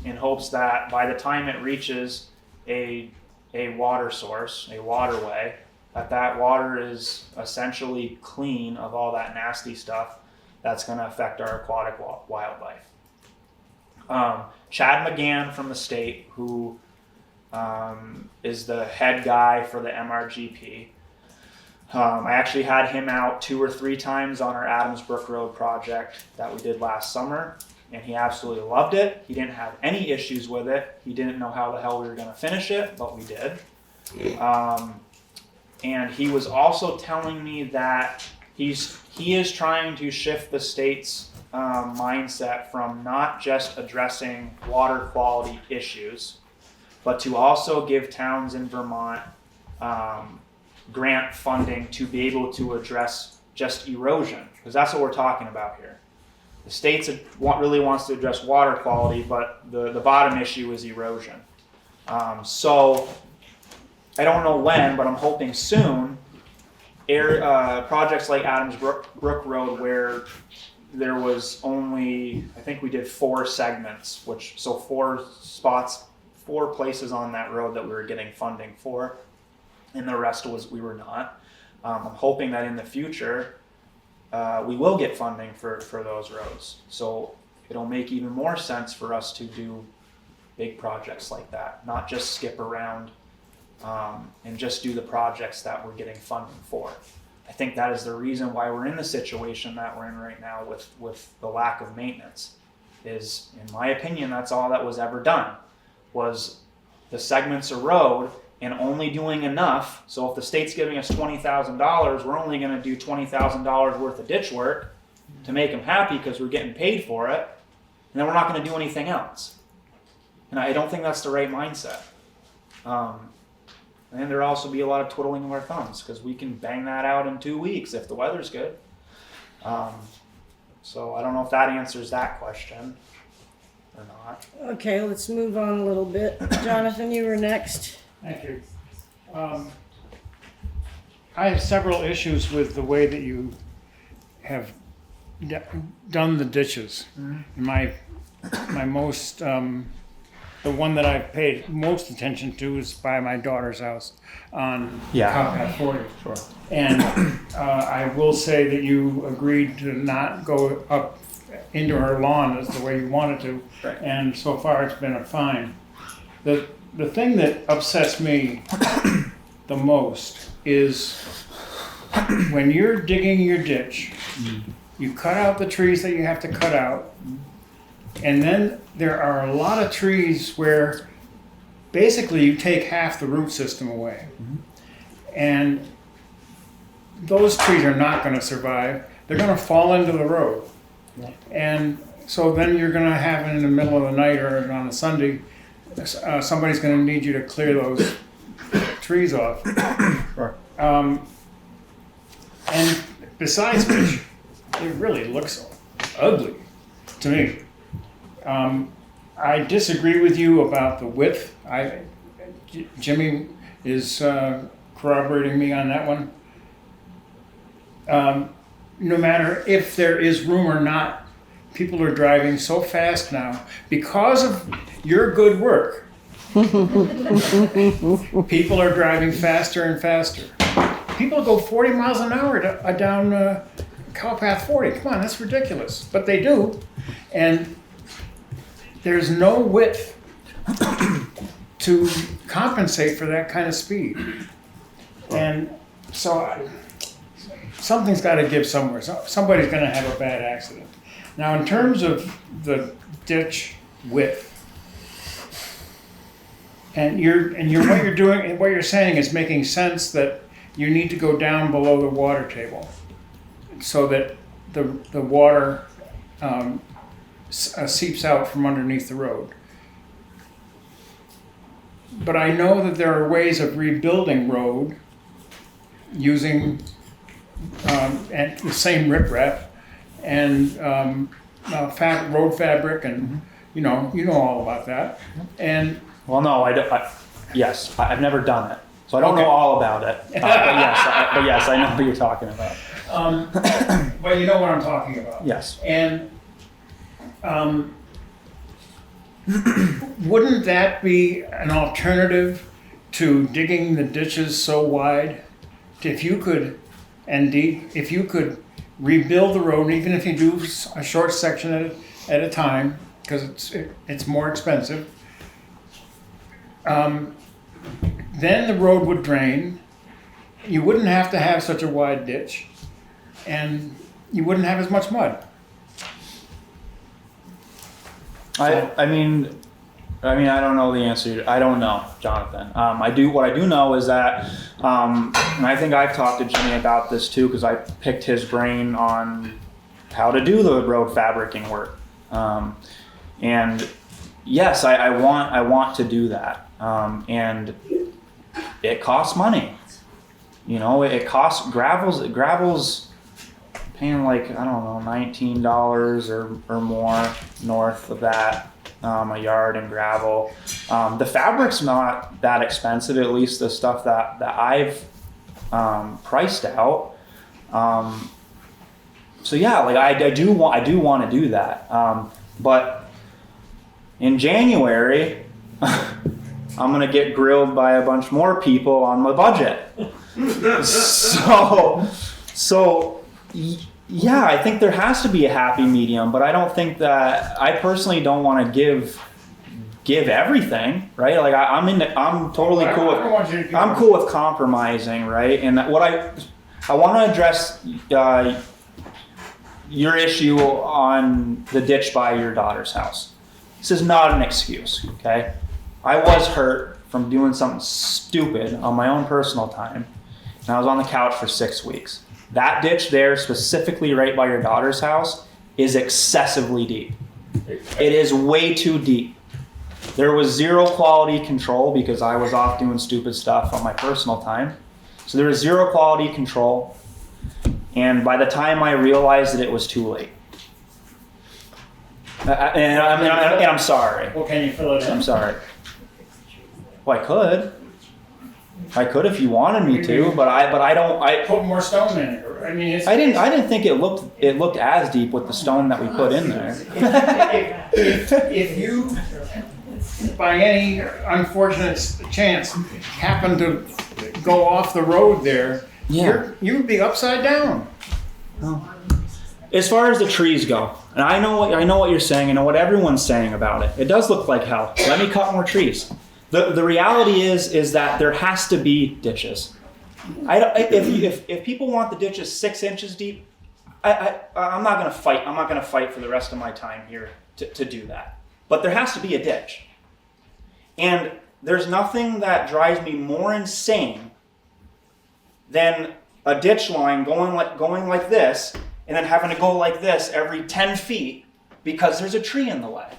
in hopes that by the time it reaches a water source, a waterway, that water is essentially clean of all that nasty stuff that's going to affect our aquatic wildlife. Chad McGann from the state, who is the head guy for the MRGP, I actually had him out 2 or 3 times on our Adams Brook Road project that we did last summer, and he absolutely loved it. He didn't have any issues with it. He didn't know how the hell we were going to finish it, but we did. And he was also telling me that he is trying to shift the state's mindset from not just addressing water quality issues, but to also give towns in Vermont grant funding to be able to address just erosion, because that's what we're talking about here. The state really wants to address water quality, but the bottom issue is erosion. So I don't know when, but I'm hoping soon, projects like Adams Brook Road, where there was only, I think we did 4 segments, 4 places on that road that we were getting funding for, and the rest we were not. I'm hoping that in the future, we will get funding for those roads. So it'll make even more sense for us to do big projects like that, not just skip around and just do the projects that we're getting funding for. I think that is the reason why we're in the situation that we're in right now with the lack of maintenance. Is, in my opinion, that's all that was ever done, was the segments of road and only doing enough. So if the state's giving us $20,000, we're only going to do $20,000 worth of ditch work to make them happy because we're getting paid for it, and then we're not going to do anything else. And I don't think that's the right mindset. And there'll also be a lot of twiddling of our thumbs because we can bang that out in 2 weeks if the weather's good. So I don't know if that answers that question or not. Okay, let's move on a little bit. Jonathan, you were next. Thank you. I have several issues with the way that you have done the ditches. My most, the one that I've paid most attention to is by my daughter's house on Cowpath 40. Sure. And I will say that you agreed to not go up into her lawn as the way you wanted to. Right. And so far it's been a fine. The thing that upsets me the most is when you're digging your ditch, you cut out the trees that you have to cut out, and then there are a lot of trees where basically you take half the root system away. And those trees are not going to survive. They're going to fall into the road. And so then you're going to have in the middle of the night or on a Sunday, somebody's going to need you to clear those trees off. Sure. And besides which, it really looks ugly to me. I disagree with you about the width. Jimmy is corroborating me on that one. No matter if there is room or not, people are driving so fast now because of your good work. People are driving faster and faster. People go 40 miles an hour down Cowpath 40. Come on, that's ridiculous. But they do. And there's no width to compensate for that kind of speed. And so something's got to give somewhere. Somebody's going to have a bad accident. Now, in terms of the ditch width, and what you're doing and what you're saying is making sense that you need to go down below the water table so that the water seeps out from underneath the road. But I know that there are ways of rebuilding road using and the same riprap and road fabric, and you know all about that. And Well, no, yes, I've never done it, so I don't know all about it. But yes, I know what you're talking about. But you know what I'm talking about. Yes. And wouldn't that be an alternative to digging the ditches so wide? If you could rebuild the road, even if you do a short section at a time, because it's more expensive, then the road would drain. You wouldn't have to have such a wide ditch, and you wouldn't have as much mud. I mean, I don't know the answer. I don't know, Jonathan. What I do know is that, and I think I've talked to Jimmy about this too, because I picked his brain on how to do the road fabricing work. And yes, I want to do that. And it costs money. You know, it costs gravel's paying like, I don't know, $19 or more north of that, a yard in gravel. The fabric's not that expensive, at least the stuff that I've priced out. So yeah, like I do want to do that. But in January, I'm gonna get grilled by a bunch more people on my budget. So yeah, I think there has to be a happy medium, but I don't think that, I personally don't want to give everything, right? Like I'm totally cool with, I'm cool with compromising, right? And what I want to address your issue on the ditch by your daughter's house. This is not an excuse, okay? I was hurt from doing something stupid on my own personal time, and I was on the couch for 6 weeks. That ditch there, specifically right by your daughter's house, is excessively deep. It is way too deep. There was zero quality control because I was off doing stupid stuff on my personal time. So there was zero quality control. And by the time I realized that, it was too late. And I'm sorry. Well, can you fill it in? I'm sorry. Well, I could if you wanted me to, but I don't. Put more stone in it. I mean, it's, I didn't think it looked as deep with the stone that we put in there. if you, by any unfortunate chance, happen to go off the road there, you would be upside down. As far as the trees go, and I know what you're saying. I know what everyone's saying about it. It does look like hell. Let me cut more trees. The reality is that there has to be ditches. If people want the ditches 6 inches deep, I'm not going to fight. I'm not going to fight for the rest of my time here to do that. But there has to be a ditch. And there's nothing that drives me more insane than a ditch line going like this, and then having to go like this every 10 feet because there's a tree in the way.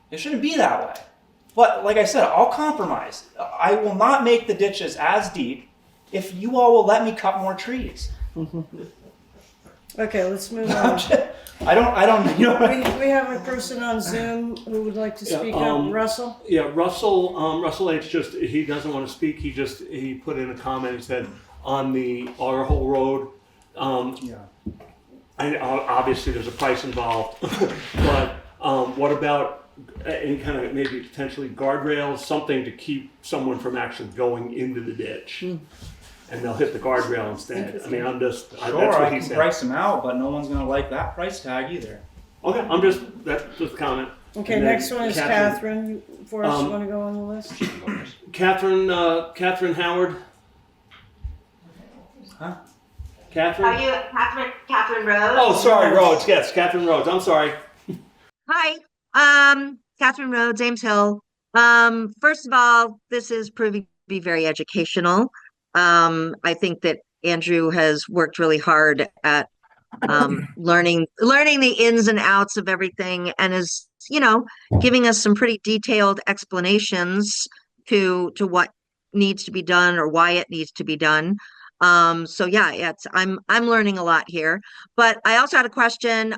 It shouldn't be that way. But like I said, I'll compromise. I will not make the ditches as deep if you all will let me cut more trees. Okay, let's move on. I don't, you know. We have a person on Zoom who would like to speak up. Russell? Yeah, Russell H. he doesn't want to speak. He put in a comment and said on our whole road. Obviously there's a price involved, but what about any kind of maybe potentially guardrails, something to keep someone from actually going into the ditch, and they'll hit the guardrail instead. I mean, that's Sure, what I he can said. price them out, but no one's going to like that price tag either. Okay, that's just a comment. Okay, And then next one is Catherine. Forrest, you want to go on the list? Catherine Howard. Huh? Catherine? Are you Catherine Rhodes? Oh, sorry, Rhodes. Yes, Catherine Rhodes. I'm sorry. Hi, Catherine Rhodes, Ames Hill. First of all, this is proving to be very educational. I think that Andrew has worked really hard at learning the ins and outs of everything, and is, giving us some pretty detailed explanations to what needs to be done or why it needs to be done. So yeah, I'm learning a lot here. But I also had a question.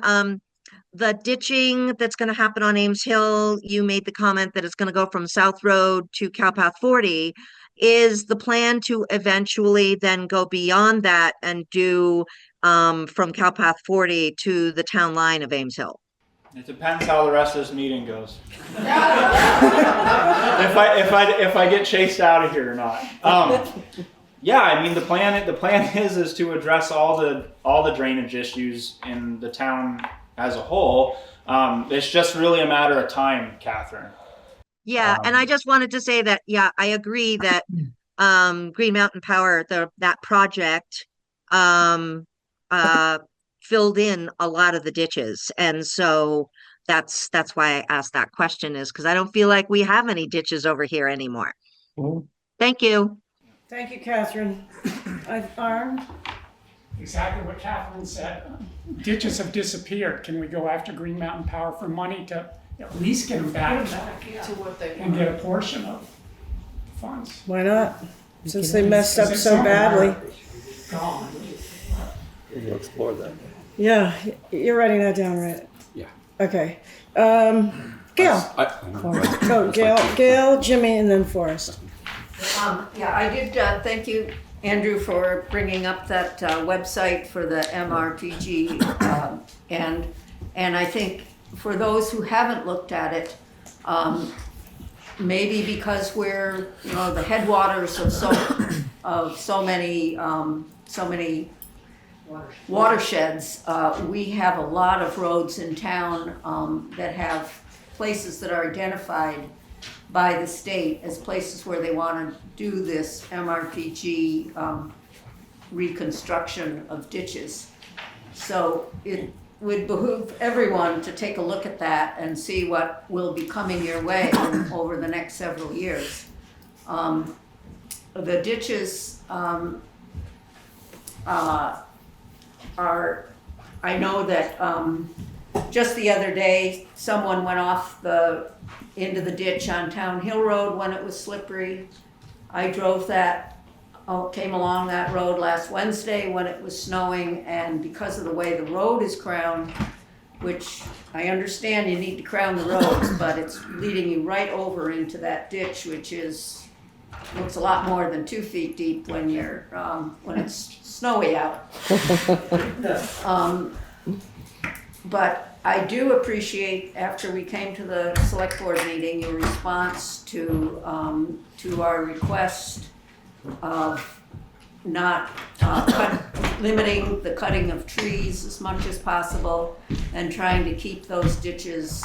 The ditching that's going to happen on Ames Hill, you made the comment that it's going to go from South Road to Cowpath 40. Is the plan to eventually then go beyond that and do from Cowpath 40 to the town line of Ames Hill? It depends how the rest of this meeting goes. if I get chased out of here or not. Yeah, I mean the plan is to address all the drainage issues in the town as a whole. It's just really a matter of time, Catherine. Yeah, and I just wanted to say that, yeah, I agree that Green Mountain Power, that project filled in a lot of the ditches. And so that's why I asked that question, is because I don't feel like we have any ditches over here anymore. Thank you. Thank you, Catherine. Arn? Exactly what Catherine said. Ditches have disappeared. Can we go after Green Mountain Power for money to at least get them back To what they and get a portion of the funds? Why not? Since they messed up so badly. Gone. We'll explore that. Yeah, you're writing that down, right? Yeah. Okay. Gail. Gail, Jimmy, and then Forrest. Yeah, I did thank you, Andrew, for bringing up that website for the MRPG, and I think for those who haven't looked at it, maybe because we're the headwaters of so many watersheds, we have a lot of roads in town that have places that are identified by the state as places where they want to do this MRPG reconstruction of ditches. So it would behoove everyone to take a look at that and see what will be coming your way over the next several years. The ditches I know that just the other day, someone went off into the ditch on Town Hill Road when it was slippery. I came along that road last Wednesday when it was snowing, and because of the way the road is crowned, which I understand you need to crown the roads, but it's leading you right over into that ditch, which looks a lot more than 2 feet deep when it's snowy out. But I do appreciate, after we came to the select board meeting, your response to our request of not limiting the cutting of trees as much as possible and trying to keep those ditches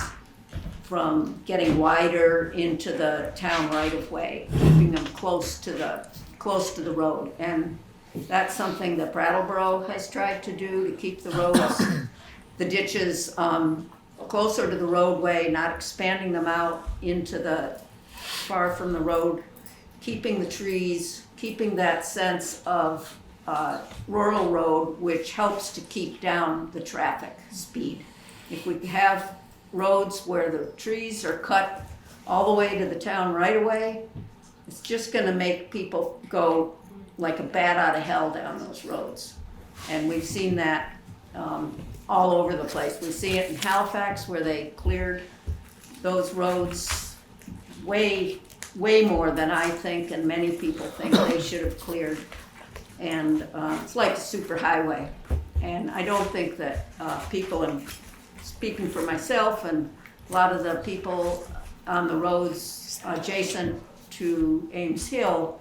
from getting wider into the town right of way, keeping them close to the road. And that's something that Brattleboro has tried to do, to keep the roads, the ditches closer to the roadway, not expanding them out into the far from the road, keeping the trees, keeping that sense of rural road, which helps to keep down the traffic speed. If we have roads where the trees are cut all the way to the town right away, it's just gonna make people go like a bat out of hell down those roads. And we've seen that all over the place. We see it in Halifax, where they cleared those roads way more than I think and many people think they should have cleared. And it's like a super highway. And I don't think that people, and speaking for myself and a lot of the people on the roads adjacent to Ames Hill,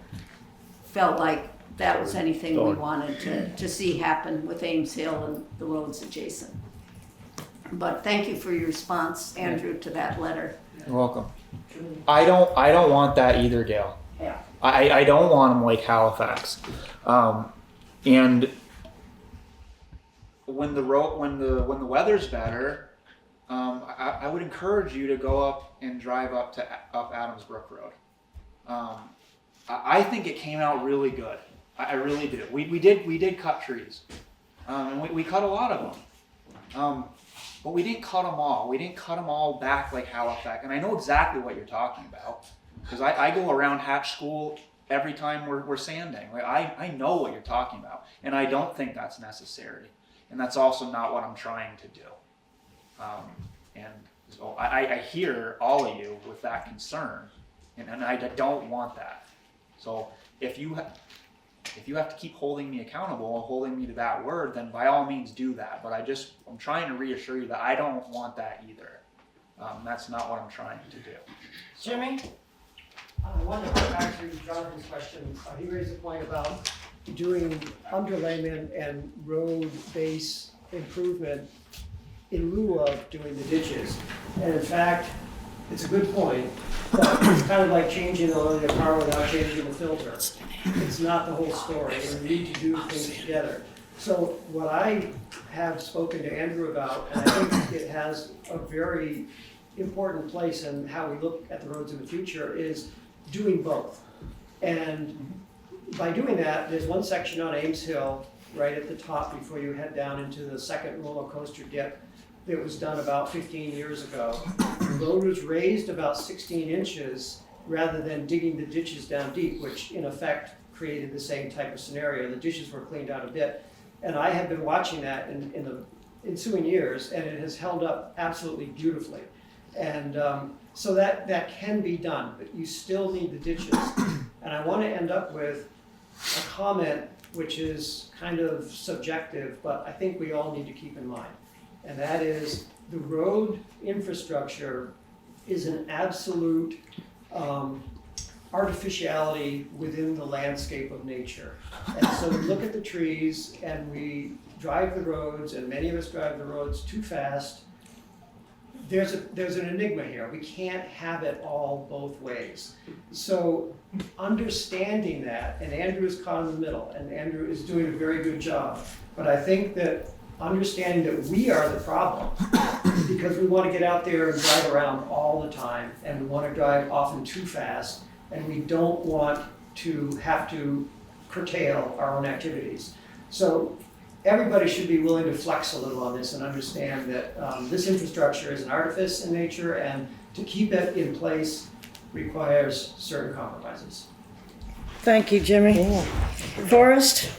felt like that was anything we wanted to see happen with Ames Hill and the roads adjacent. But thank you for your response, Andrew, to that letter. You're welcome. I don't want that either, Gail. Yeah. I don't want them like Halifax. And when the weather's better, I would encourage you to go up and drive up Adams Brook Road. I think it came out really good. I really do. We did cut trees, and we cut a lot of them. But we didn't cut them all. We didn't cut them all back like Halifax. And I know exactly what you're talking about, because I go around Hatch School every time we're sanding. Like, I know what you're talking about, and I don't think that's necessary. And that's also not what I'm trying to do. And so I hear all of you with that concern, and I don't want that. So if you have to keep holding me accountable, holding me to that word, then by all means do that. But I'm trying to reassure you that I don't want that either. That's not what I'm trying to do. Jimmy? I want to go back to Jonathan's question. He raised a point about doing underlayment and road base improvement in lieu of doing the ditches. And in fact, it's a good point, but it's kind of like changing the oil in your car without changing the filter. It's not the whole story, and we need to do things together. So what I have spoken to Andrew about, and I think it has a very important place in how we look at the roads in the future, is doing both. And by doing that, there's one section on Ames Hill, right at the top before you head down into the second roller coaster dip, that was done about 15 years ago. The road was raised about 16 inches rather than digging the ditches down deep, which in effect created the same type of scenario. The ditches were cleaned out a bit. And I have been watching that in the ensuing years, and it has held up absolutely beautifully. And so that can be done, but you still need the ditches. And I want to end up with a comment which is kind of subjective, but I think we all need to keep in mind. And that is, the road infrastructure is an absolute artificiality within the landscape of nature. And so we look at the trees and we drive the roads, and many of us drive the roads too fast. There's an enigma here. We can't have it all both ways. So understanding that, and Andrew is caught in the middle, and Andrew is doing a very good job, but I think that understanding that we are the problem, because we want to get out there and drive around all the time, and we want to drive often too fast, and we don't want to have to curtail our own activities. So everybody should be willing to flex a little on this and understand that this infrastructure is an artifice in nature, and to keep it in place requires certain compromises. Thank you, Jimmy. Forrest?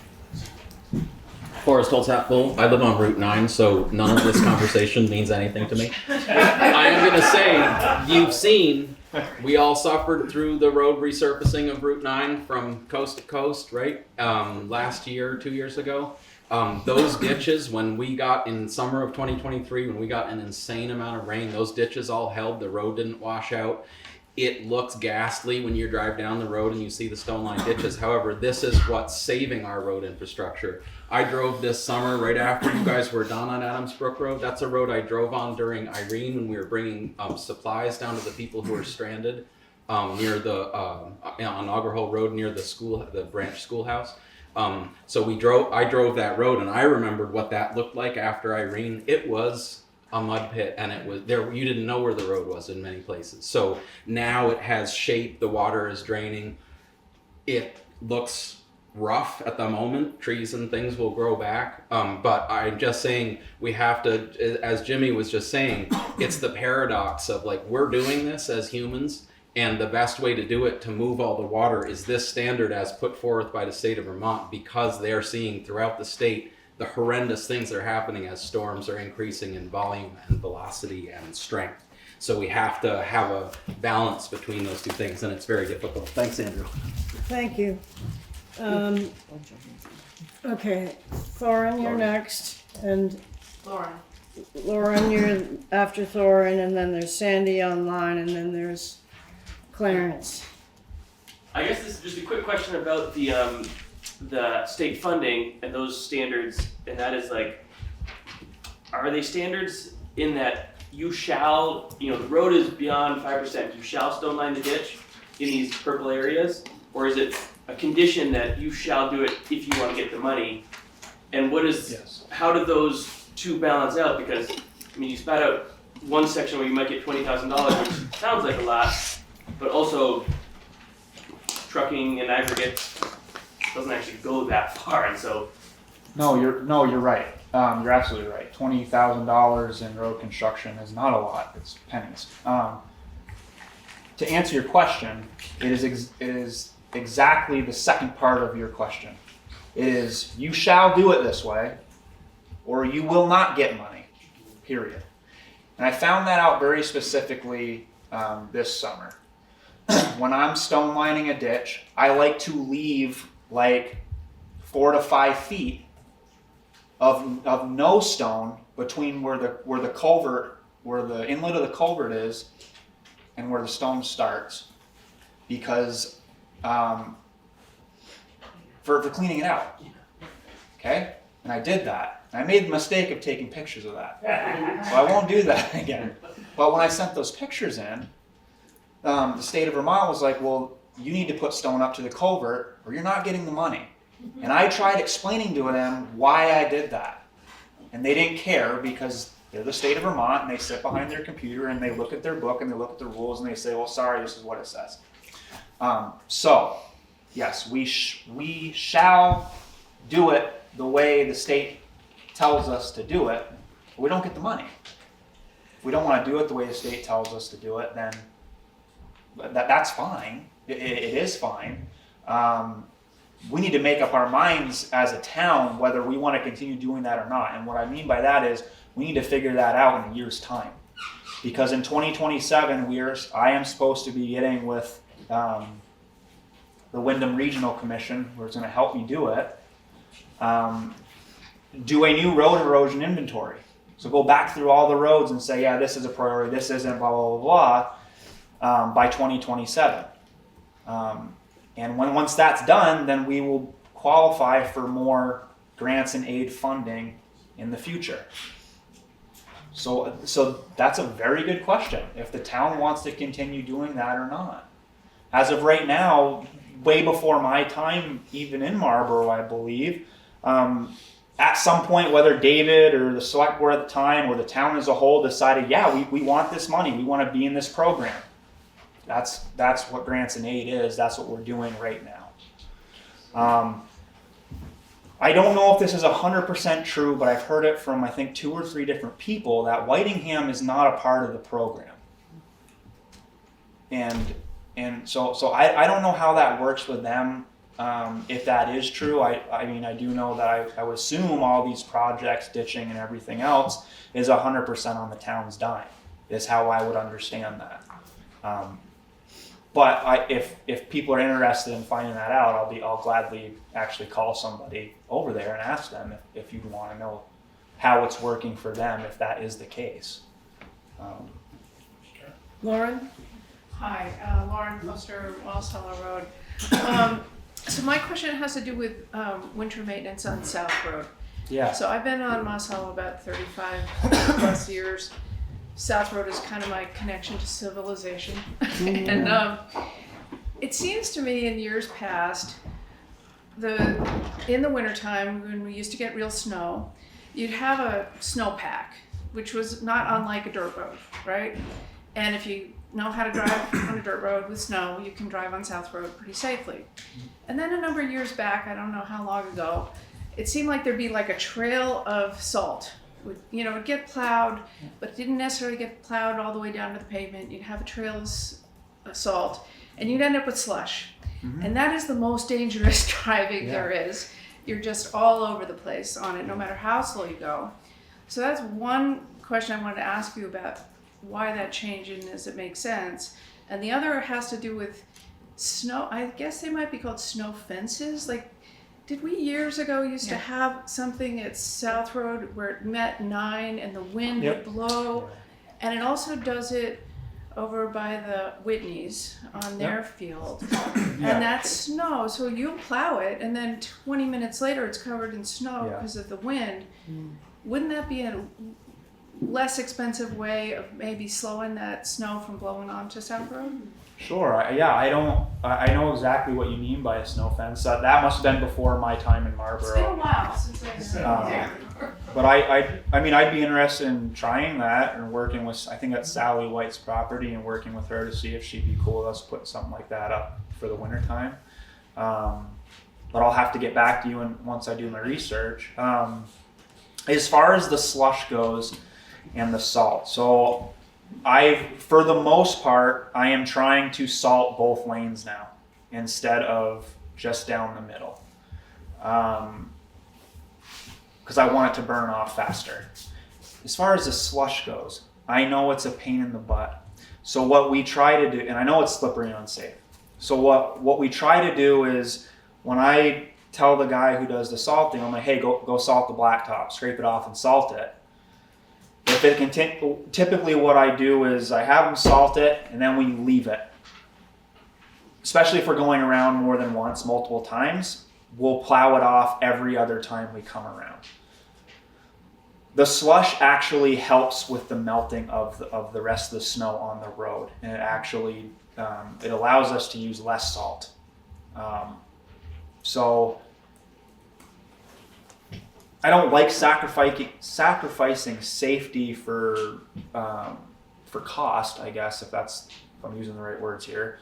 Forrest Holtz-Hatfield. I live on Route 9, so none of this conversation means anything to me. I am going to say, you've seen, we all suffered through the road resurfacing of Route 9 from coast to coast, right? Last year, 2 years ago. Those ditches, when we got in summer of 2023, when we got an insane amount of rain, those ditches all held, the road didn't wash out. It looks ghastly when you drive down the road and you see the stone line ditches. However, this is what's saving our road infrastructure. I drove this summer right after you guys were done on Adams Brook Road. That's a road I drove on during Irene when we were bringing supplies down to the people who were stranded near the on Auger Road near the school, the branch schoolhouse. So I drove that road, and I remembered what that looked like after Irene. It was a mud pit, and it was there. You didn't know where the road was in many places. So now it has shape. The water is draining. It looks rough at the moment. Trees and things will grow back. But I'm just saying we have to, as Jimmy was just saying, it's the paradox of like, we're doing this as humans, and the best way to do it to move all the water is this standard as put forth by the state of Vermont, because they're seeing throughout the state the horrendous things that are happening as storms are increasing in volume and velocity and strength. So we have to have a balance between those two things, and it's very difficult. Thanks, Andrew. Thank you. Okay, Thorin, you're next, and Lauren, you're after Thorin, and then there's Sandy online, and then there's Clarence. I guess this is just a quick question about the state funding and those standards, and that is like, are they standards in that you shall, the road is beyond 5%, you shall stone line the ditch in these purple areas, or is it a condition that you shall do it if you want to get the money? And how do those two balance out? Because, you spat out one section where you might get $20,000, which sounds like a lot, but also trucking and aggregate doesn't actually go that far, and so. No, you're right. You're absolutely right. $20,000 in road construction is not a lot. It's pennies. To answer your question, it is exactly the second part of your question. It is, you shall do it this way, or you will not get money, period. And I found that out very specifically this summer. When I'm stone lining a ditch, I like to leave like 4 to 5 feet of no stone between where the culvert, where the inlet of the culvert is, and where the stone starts, because for cleaning it out. Okay? And I did that. And I made the mistake of taking pictures of that. So I won't do that again. But when I sent those pictures in, the state of Vermont was like, well, you need to put stone up to the culvert or you're not getting the money. And I tried explaining to them why I did that. And they didn't care, because they're the state of Vermont and they sit behind their computer and they look at their book and they look at the rules and they say, well, sorry, this is what it says. So, yes, we shall do it the way the state tells us to do it, but we don't get the money. If we don't want to do it the way the state tells us to do it, then that's fine. It is fine. We need to make up our minds as a town whether we want to continue doing that or not. And what I mean by that is we need to figure that out in a year's time. Because in 2027, I am supposed to be getting with the Wyndham Regional Commission, where it's going to help me do it, do a new road erosion inventory. So go back through all the roads and say, yeah, this is a priority, this isn't, blah, blah, blah, blah, by 2027. And once that's done, then we will qualify for more grants and aid funding in the future. So that's a very good question, if the town wants to continue doing that or not. As of right now, way before my time, even in Marlboro, I believe, at some point, whether David or the select board at the time or the town as a whole decided, yeah, we want this money, we want to be in this program. That's what grants and aid is. That's what we're doing right now. I don't know if this is 100% true, but I've heard it from I think 2 or 3 different people that Whitingham is not a part of the program. And so I don't know how that works with them. If that is true, I mean, I do know that I would assume all these projects, ditching and everything else is 100% on the town's dime, is how I would understand that. But if people are interested in finding that out, I'll gladly actually call somebody over there and ask them if you want to know how it's working for them, if that is the case. Lauren? Hi, Lauren Foster, Wells Hollow Road. So my question has to do with winter maintenance on South Road. Yeah. So I've been on Moss Hollow about 35 plus years. South Road is kind of my connection to civilization. And it seems to me in years past, in the wintertime when we used to get real snow, you'd have a snowpack, which was not unlike a dirt road, right? And if you know how to drive on a dirt road with snow, you can drive on South Road pretty safely. And then a number of years back, I don't know how long ago, it seemed like there'd be like a trail of salt. It'd get plowed, but it didn't necessarily get plowed all the way down to the pavement. You'd have a trail of salt, and you'd end up with slush. And that is the most dangerous driving there is. You're just all over the place on it, no matter how slow you go. So that's one question I wanted to ask you about why that change and does it make sense? And the other has to do with snow. I guess they might be called snow fences. Like, did we years ago used to have something at South Road where it met 9 and the wind would blow? And it also does it over by the Whitneys on their field. And that's snow. So you plow it and then 20 minutes later it's covered in snow because of the wind. Wouldn't that be a less expensive way of maybe slowing that snow from blowing onto South Road? Sure. I know exactly what you mean by a snow fence. That must have been before my time in Marlboro. It's been a while since I've been there. But I mean, I'd be interested in trying that and working with, I think that's Sally White's property, and working with her to see if she'd be cool with us putting something like that up for the winter time. But I'll have to get back to you once I do my research. As far as the slush goes and the salt, so for the most part, I am trying to salt both lanes now instead of just down the middle. Because I want it to burn off faster. As far as the slush goes, I know it's a pain in the butt. So what we try to do, and I know it's slippery and unsafe. So what we try to do is, when I tell the guy who does the salting, I'm like, hey, go salt the blacktop, scrape it off and salt it. If it can typically what I do is I have them salt it and then we leave it. Especially if we're going around more than once, multiple times, we'll plow it off every other time we come around. The slush actually helps with the melting of the rest of the snow on the road, and it actually it allows us to use less salt. So I don't like sacrificing safety for cost, I guess, if I'm using the right words here.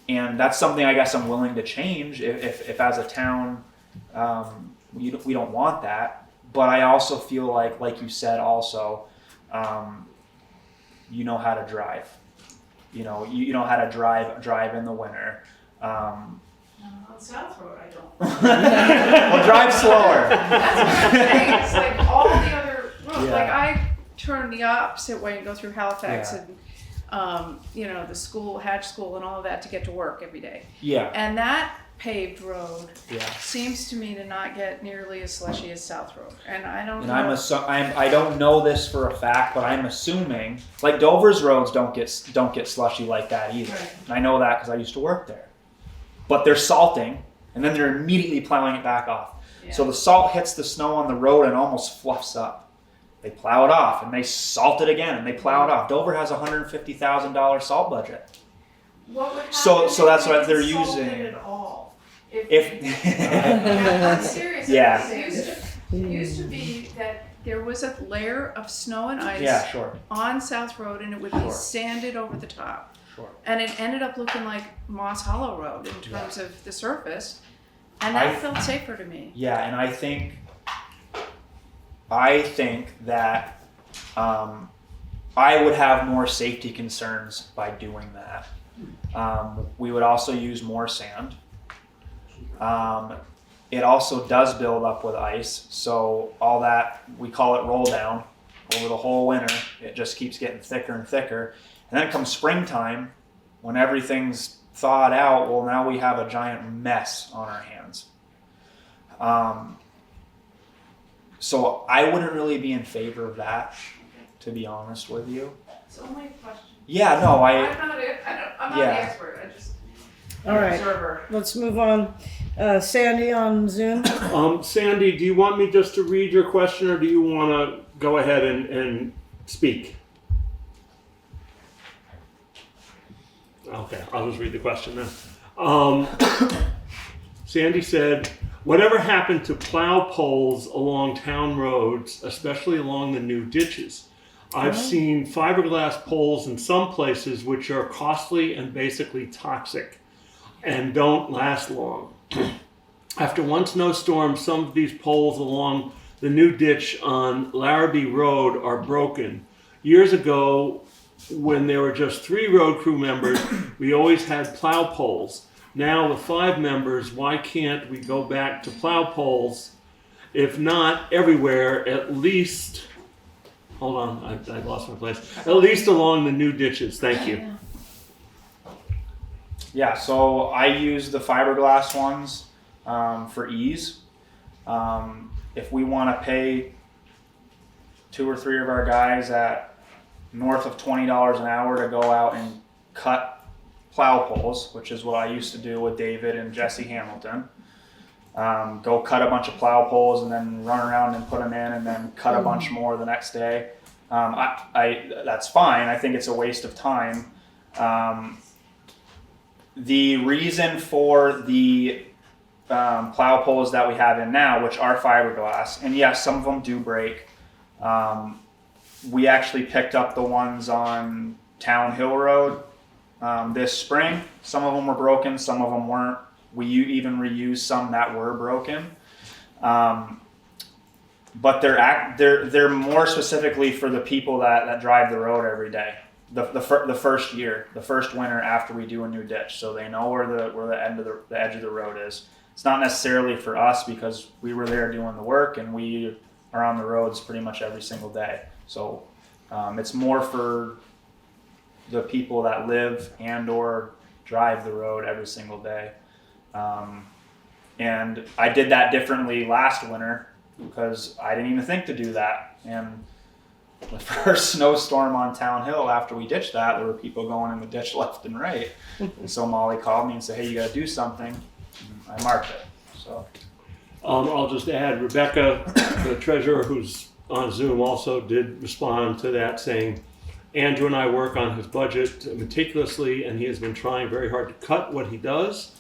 And that's something I guess I'm willing to change if as a town we don't want that. But I also feel like you said also, you know how to drive. You know how to drive in the winter. On South Road, I don't. Well, drive slower. That's what I'm saying. It's like all the other roads. Yeah. Like I turn the opposite way and go through Halifax and the school, Hatch School, and all of that to get to work every day. Yeah. And that paved road seems to me to not get nearly as slushy as South Road. And I don't know. I don't know this for a fact, but I'm assuming like Dover's roads don't get slushy like that either. Right. And I know that because I used to work there. But they're salting, and then they're immediately plowing it back off. Yeah. So the salt hits the snow on the road and almost fluffs up. They plow it off, and they salt it again, and they plow it off. Dover has a $150,000 salt budget. What would happen so that's what they're using. It at all? I'm serious. Yeah. It used to be that there was a layer of snow and ice on South Road, and it would be sanded over the top. Sure. And it ended up looking like Moss Hollow Road in terms of the surface. And that felt safer to me. Yeah, and I think that I would have more safety concerns by doing that. We would also use more sand. It also does build up with ice, so all that, we call it roll down, over the whole winter, it just keeps getting thicker and thicker. And then comes springtime, when everything's thawed out, well, now we have a giant mess on our hands. So I wouldn't really be in favor of that, to be honest with you. It's only a question. Yeah, no, I'm not the expert. I just All right, observer. let's move on. Sandy on Zoom. Sandy, do you want me just to read your question, or do you want to go ahead and speak? Okay, I'll just read the question then. Sandy said, whatever happened to plow poles along town roads, especially along the new ditches? I've seen fiberglass poles in some places which are costly and basically toxic and don't last long. After one snowstorm, some of these poles along the new ditch on Larrabee Road are broken. Years ago, when there were just 3 road crew members, we always had plow poles. Now with 5 members, why can't we go back to plow poles? If not everywhere, at least, hold on, I lost my place. At least along the new ditches. Thank you. Yeah, so I use the fiberglass ones for ease. If we want to pay 2 or 3 of our guys at north of $20 an hour to go out and cut plow poles, which is what I used to do with David and Jesse Hamilton, go cut a bunch of plow poles and then run around and put them in and then cut a bunch more the next day. That's fine. I think it's a waste of time. The reason for the plow poles that we have in now, which are fiberglass, and yes, some of them do break. We actually picked up the ones on Town Hill Road this spring. Some of them were broken, some of them weren't. We even reused some that were broken. But they're more specifically for the people that drive the road every day. The first year, the first winter after we do a new ditch, so they know where the edge of the road is. It's not necessarily for us because we were there doing the work and we are on the roads pretty much every single day. So it's more for the people that live and or drive the road every single day. And I did that differently last winter because I didn't even think to do that. And the first snowstorm on Town Hill, after we ditched that, there were people going in the ditch left and right. And so Molly called me and said, hey, you got to do something. And I marked it. So I'll just add, Rebecca, the treasurer who's on Zoom, also did respond to that, saying, Andrew and I work on his budget meticulously, and he has been trying very hard to cut what he does.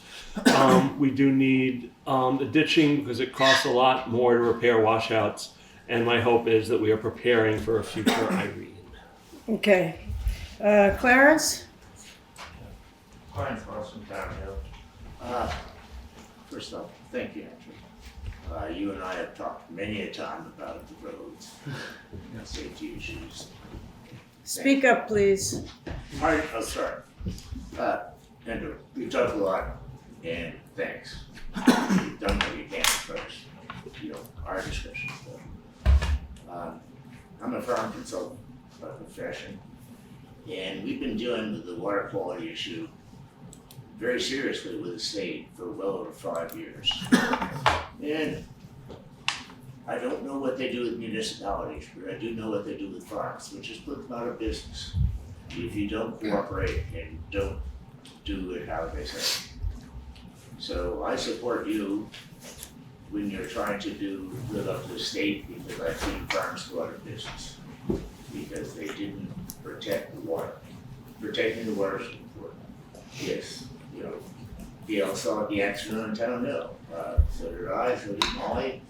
We do need the ditching because it costs a lot more to repair washouts. And my hope is that we are preparing for a future Irene. Okay. Clarence? Clarence Ross from Town Hill. First off, thank you, Andrew. You and I have talked many a time about the roads and safety issues. Speak up, please. Sorry. Andrew, we've talked a lot, and thanks. You've done what you can first. Our discussion. I'm a farm consultant by profession, and we've been dealing with the water quality issue very seriously with the state for well over 5 years. And I don't know what they do with municipalities, but I do know what they do with farms, which is put them out of business if you don't cooperate and don't do it how they say. So I support you when you're trying to live up to the state, because I've seen farms go out of business because they didn't protect the water. Protecting the water is important. Yes, Gail saw the accident on Town Hill. So did I, so did Molly.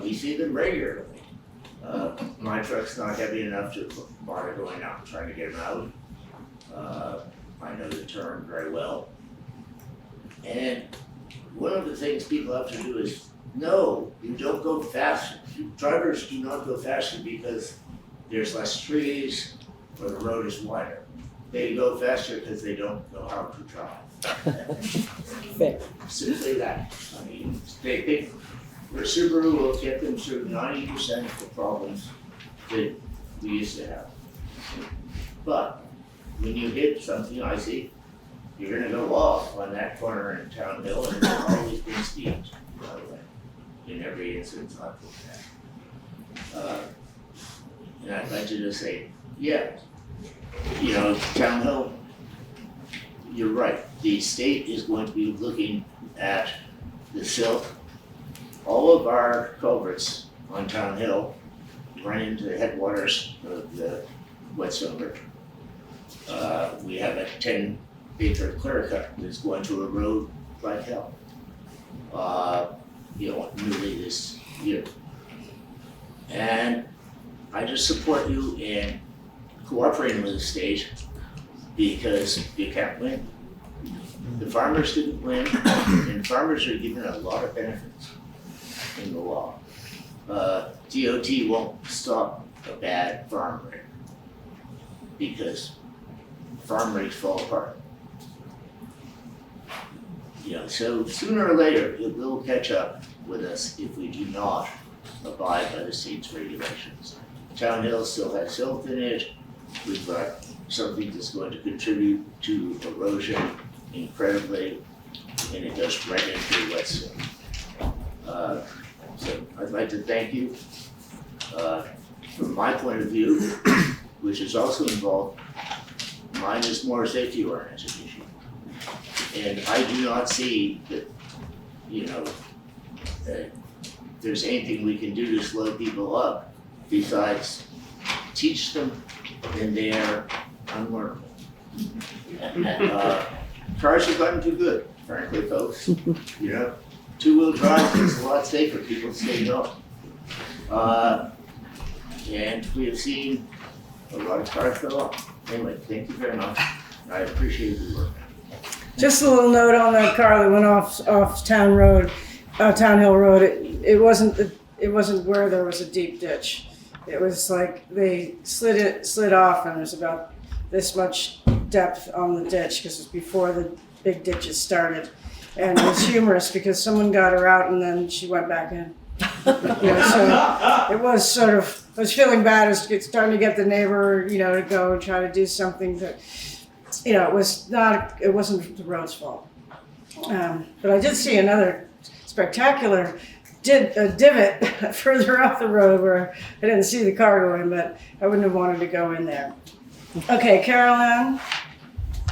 We see them regularly. My truck's not heavy enough to bother going out and trying to get them out. I know the terrain very well. And one of the things people have to do is, no, you don't go faster. Drivers do not go faster because there's less trees or the road is wider. They go faster because they don't know how to drive. Fair. Simply that. I mean, they think their Subaru will get them through 90% of the problems that we used to have. But when you hit something icy, you're gonna go off on that corner in Town Hill, and it's always been steeped, by the way, in every instance I've looked at. And I'd like to just say, yeah, you know, Town Hill, you're right. The state is going to be looking at the silt. All of our culverts on Town Hill run into the headwaters of the Whetstone River. We have a 10-acre clear cut that's going to erode like hell. You know, newly this year. And I just support you in cooperating with the state because you can't win. The farmers didn't win, and farmers are given a lot of benefits in the law. DOT won't stop a bad farm rate because farm rates fall apart. You know, so sooner or later it will catch up with us if we do not abide by the state's regulations. Town Hill still has silt in it. We've got something that's going to contribute to erosion incredibly, and it goes right into Whetstone. So I'd like to thank you. From my point of view, which is also involved, mine is more a safety-oriented issue. And I do not see that, you know, there's anything we can do to slow people up besides teach them and they are unlearnable. Cars have gotten too good, frankly, folks. You know, two-wheel drive is a lot safer. People stay home. And we have seen a lot of cars go up. Anyway, thank you very much. I appreciate your work. Just a little note on that car that went off Town Road, Town Hill Road. It wasn't where there was a deep ditch. It was like they slid off, and there's about this much depth on the ditch because it's before the big ditches started. And it was humorous because someone got her out and then she went back in. You know, so it was sort of, I was feeling bad. It's starting to get the neighbor, you know, to go and try to do something that, you know, it wasn't the road's fault. But I did see another spectacular divot further up the road where I didn't see the car go in, but I wouldn't have wanted to go in there. Okay, Carol Ann?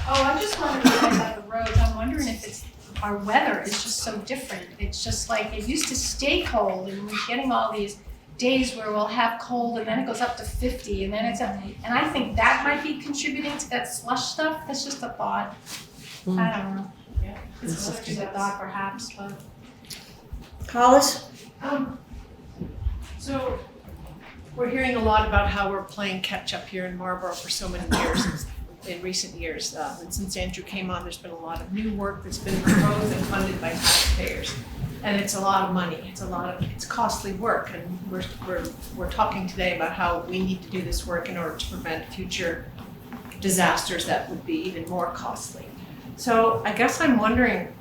Oh, I'm just wondering about the roads. I'm wondering if it's our weather is just so different. It's just like it used to stay cold, and we're getting all these days where we'll have cold and then it goes up to 50 and then it's up, and I think that might be contributing to that slush stuff. That's just a thought. I don't know. Yeah, it's just a thought perhaps, but. Hollis? So we're hearing a lot about how we're playing catch up here in Marlboro for so many years, in recent years. And since Andrew came on, there's been a lot of new work that's been proposed and funded by taxpayers. And it's a lot of money. It's costly work. And we're talking today about how we need to do this work in order to prevent future disasters that would be even more costly. So I guess I'm wondering,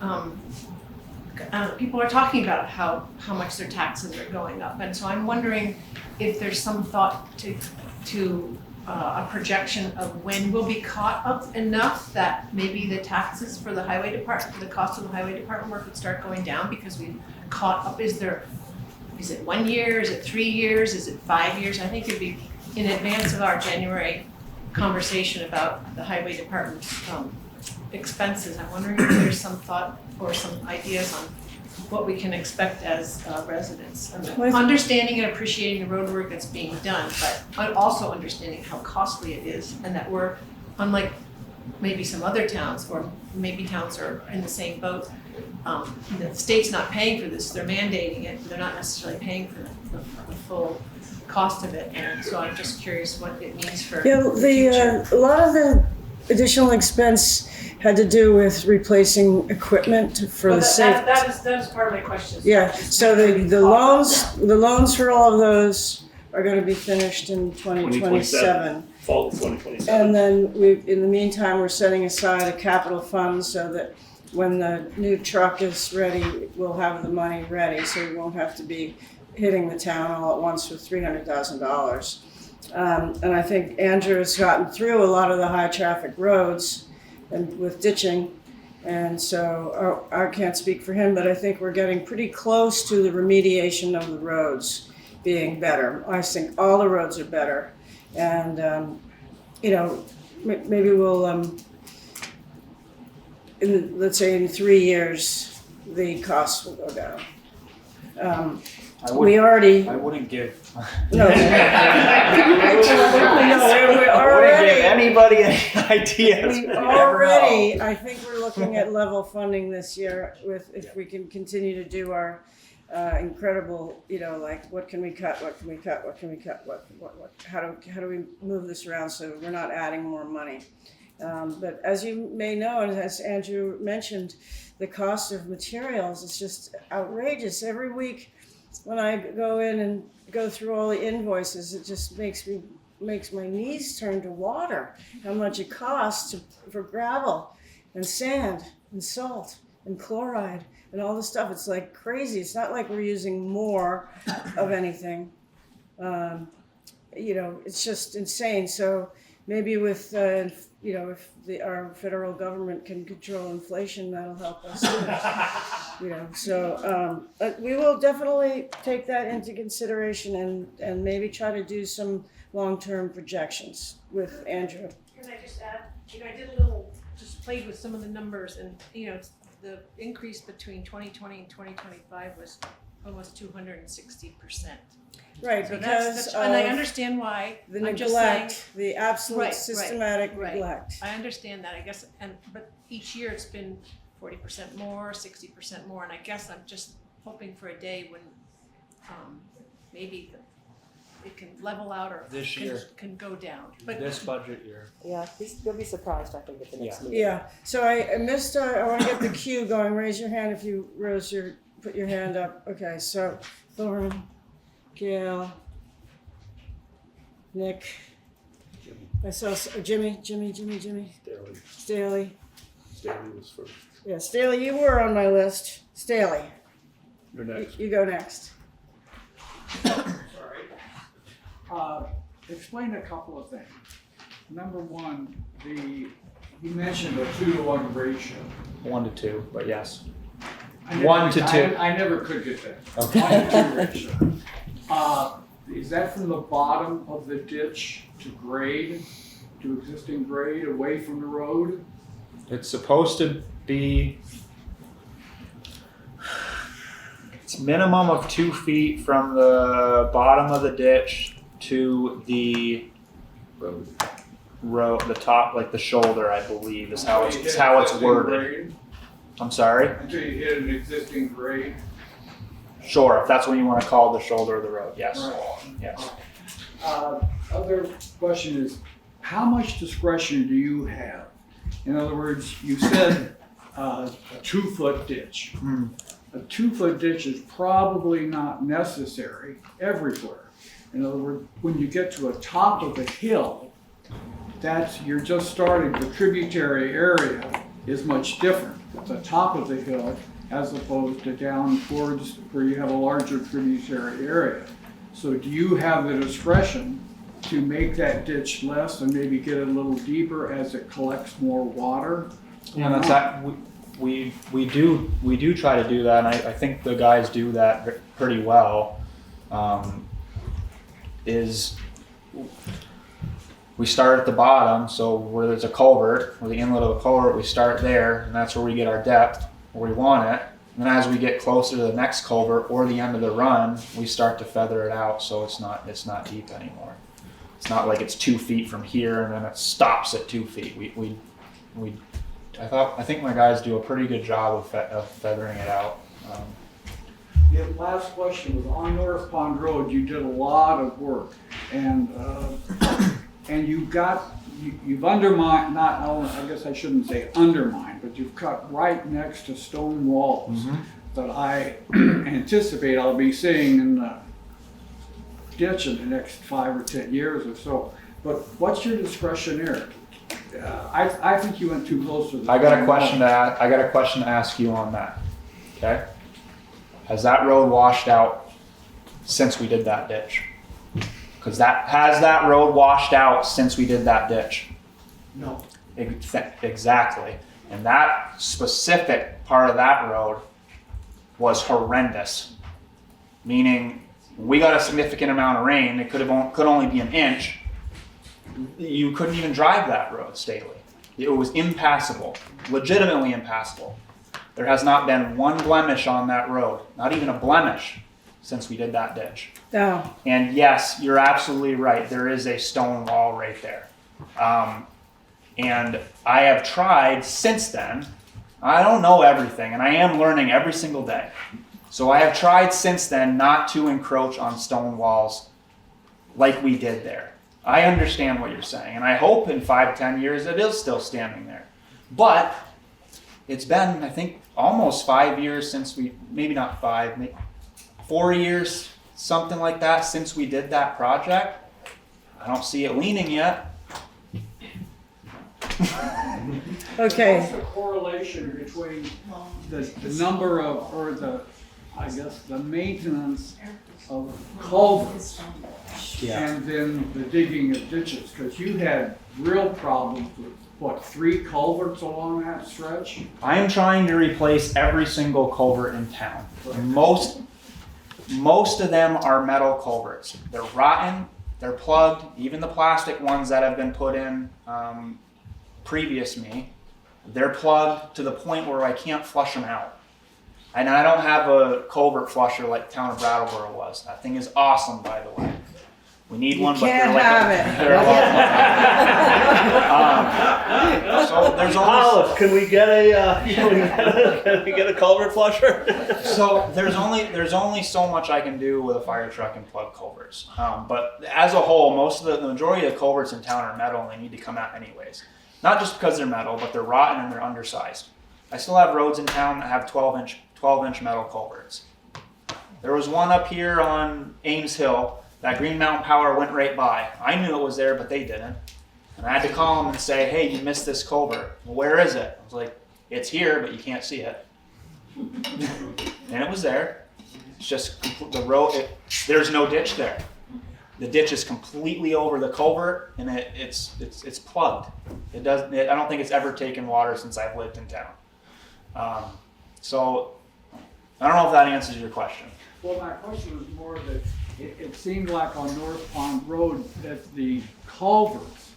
people are talking about how much their taxes are going up, and so I'm wondering if there's some thought to a projection of when we'll be caught up enough that maybe the taxes for the highway department, for the cost of the highway department work would start going down because we've caught up. Is it 1 year? Is it 3 years? Is it 5 years? I think it'd be in advance of our January conversation about the highway department's expenses. I'm wondering if there's some thought or some ideas on what we can expect as residents. Understanding and appreciating the road work that's being done, but also understanding how costly it is, and that we're, unlike maybe some other towns, or maybe towns are in the same boat, the state's not paying for this, they're mandating it, they're not necessarily paying for the full cost of it, and so I'm just curious what it means for Yeah, a lot of the additional expense had to do with replacing equipment for Well, the safe. that is part of my question. Yeah, so the loans for all of those are gonna be finished in 2027. Fall of 2027. And then in the meantime, we're setting aside a capital fund so that when the new truck is ready, we'll have the money ready, so we won't have to be hitting the town all at once with $300,000. And I think Andrew has gotten through a lot of the high traffic roads and with ditching. And so I can't speak for him, but I think we're getting pretty close to the remediation of the roads being better. I think all the roads are better. And, maybe we'll, let's say in 3 years, the costs will go down. I wouldn't give. No. I wouldn't give anybody any ideas. I think we're looking at level funding this year if we can continue to do our incredible, like what can we cut, what can we cut, how do we move this around so we're not adding more money. But as you may know, and as Andrew mentioned, the cost of materials is just outrageous. Every week when I go in and go through all the invoices, it just makes my knees turn to water. How much it costs for gravel and sand and salt and chloride and all this stuff. It's like crazy. It's not like we're using more of anything. It's just insane. So maybe with if our federal government can control inflation, that'll help us too. So we will definitely take that into consideration and maybe try to do some long-term projections with Andrew. Can I just add, I did a little, just played with some of the numbers and, the increase between 2020 and 2025 was almost 260%. Right, So because and I understand why. the I'm just saying- neglect, the absolute systematic neglect. I understand that, I guess, but each year it's been 40% more, 60% more, and I guess I'm just hoping for a day when maybe it can level out or This year. can go down. But This budget year. Yeah, you'll be surprised, I think, at the next meeting. Yeah, so I missed, I want to get the cue going. Raise your hand if you put your hand up. Okay, so Thorne, Gail, Nick, I saw Jimmy. Staley. Staley was first. Yeah, Staley, you were on my list. Staley. You're next. You go next. Explain a couple of things. Number one, you mentioned a 2-to-1 ratio. 1 to 2, but yes. 1 to 2. I never could get that. Okay. 1 to 2 ratio. Is that from the bottom of the ditch to grade, to existing grade, away from the road? It's supposed to be. It's minimum of 2 feet from the bottom of the ditch to the road, the top, like the shoulder, I believe, is how it's worded. Grade, I'm sorry? until you hit an existing grade? Sure, if that's what you want to call the shoulder of the road, yes. Right. Yes. Other question is, how much discretion do you have? In other words, you said a 2-foot ditch. A 2-foot ditch is probably not necessary everywhere. In other words, when you get to a top of a hill, you're just starting. The tributary area is much different at the top of the hill as opposed to down towards where you have a larger tributary area. So do you have the discretion to make that ditch less and maybe get it a little deeper as it collects more water? Yeah, that's that. We do try to do that, and I think the guys do that pretty well. We start at the bottom, so where there's a culvert, or the inlet of a culvert, we start there, and that's where we get our depth, where we want it. And then as we get closer to the next culvert or the end of the run, we start to feather it out, so it's not deep anymore. It's not like it's 2 feet from here and then it stops at 2 feet. I think my guys do a pretty good job of feathering it out. The last question was on North Pond Road. You did a lot of work, and and you've undermined, not only, I guess I shouldn't say undermined, but you've cut right next to stone walls that I anticipate I'll be seeing in the ditch in the next 5 or 10 years or so. But what's your discretion here? I think you went too close to the I got a stone question to wall. ask. I got a question to ask you on that. Okay. Has that road washed out since we did that ditch? Because has that road washed out since we did that ditch? No. Exactly. And that specific part of that road was horrendous. Meaning, we got a significant amount of rain. It could only be an inch. You couldn't even drive that road stately. It was impassable, legitimately impassable. There has not been one blemish on that road, not even a blemish, since we did that ditch. Oh. And yes, you're absolutely right. There is a stone wall right there. And I have tried since then. I don't know everything, and I am learning every single day. So I have tried since then not to encroach on stone walls like we did there. I understand what you're saying, and I hope in 5-10 years it is still standing there. But it's been, I think, almost 5 years since we, maybe not 5, maybe 4 years, something like that, since we did that project. I don't see it leaning yet. Okay. What's the correlation between the number of, or the, I guess, the maintenance of culverts and then the digging of ditches? Because you had real problems with, what, 3 culverts along that stretch? I am trying to replace every single culvert in town. Most of them are metal culverts. They're rotten, they're plugged, even the plastic ones that have been put in previous me, they're plugged to the point where I can't flush them out. And I don't have a culvert flusher like the town of Brattleboro was. That thing is awesome, by the way. We need one, but they're like they're so there's Olive, can we get a culvert flusher? So there's only so much I can do with a fire truck and plug culverts. But as a whole, the majority of the culverts in town are metal, and they need to come out anyways. Not just because they're metal, but they're rotten and they're undersized. I still have roads in town that have 12-inch metal culverts. There was one up here on Ames Hill that Green Mountain Power went right by. I knew it was there, but they didn't. And I had to call them and say, hey, you missed this culvert. Well, where is it? I was like, it's here, but you can't see it. And it was there. It's just the road, there's no ditch there. The ditch is completely over the culvert, and it's plugged. I don't think it's ever taken water since I've lived in town. So I don't know if that answers your question. Well, my question was more that it seemed like on North Pond Road that the culverts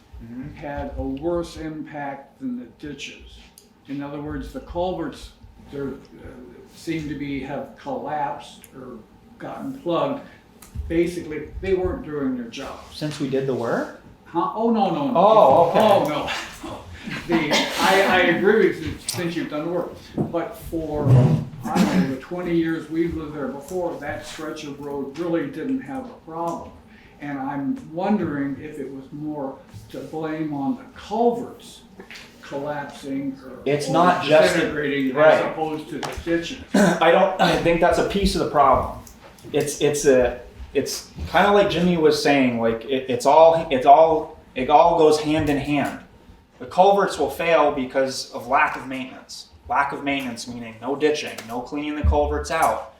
had a worse impact than the ditches. In other words, the culverts seem to have collapsed or gotten plugged. Basically, they weren't doing their job. Since we did the work? Huh? Oh, no. Oh, okay. Oh, no. I agree with you since you've done the work. But for, I don't know, the 20 years we've lived there before, that stretch of road really didn't have a problem. And I'm wondering if it was more to blame on the culverts collapsing or It's not just disintegrating right. as opposed to the ditches. I think that's a piece of the problem. It's kind of like Jimmy was saying, like it all goes hand in hand. The culverts will fail because of lack of maintenance. Lack of maintenance meaning no ditching, no cleaning the culverts out,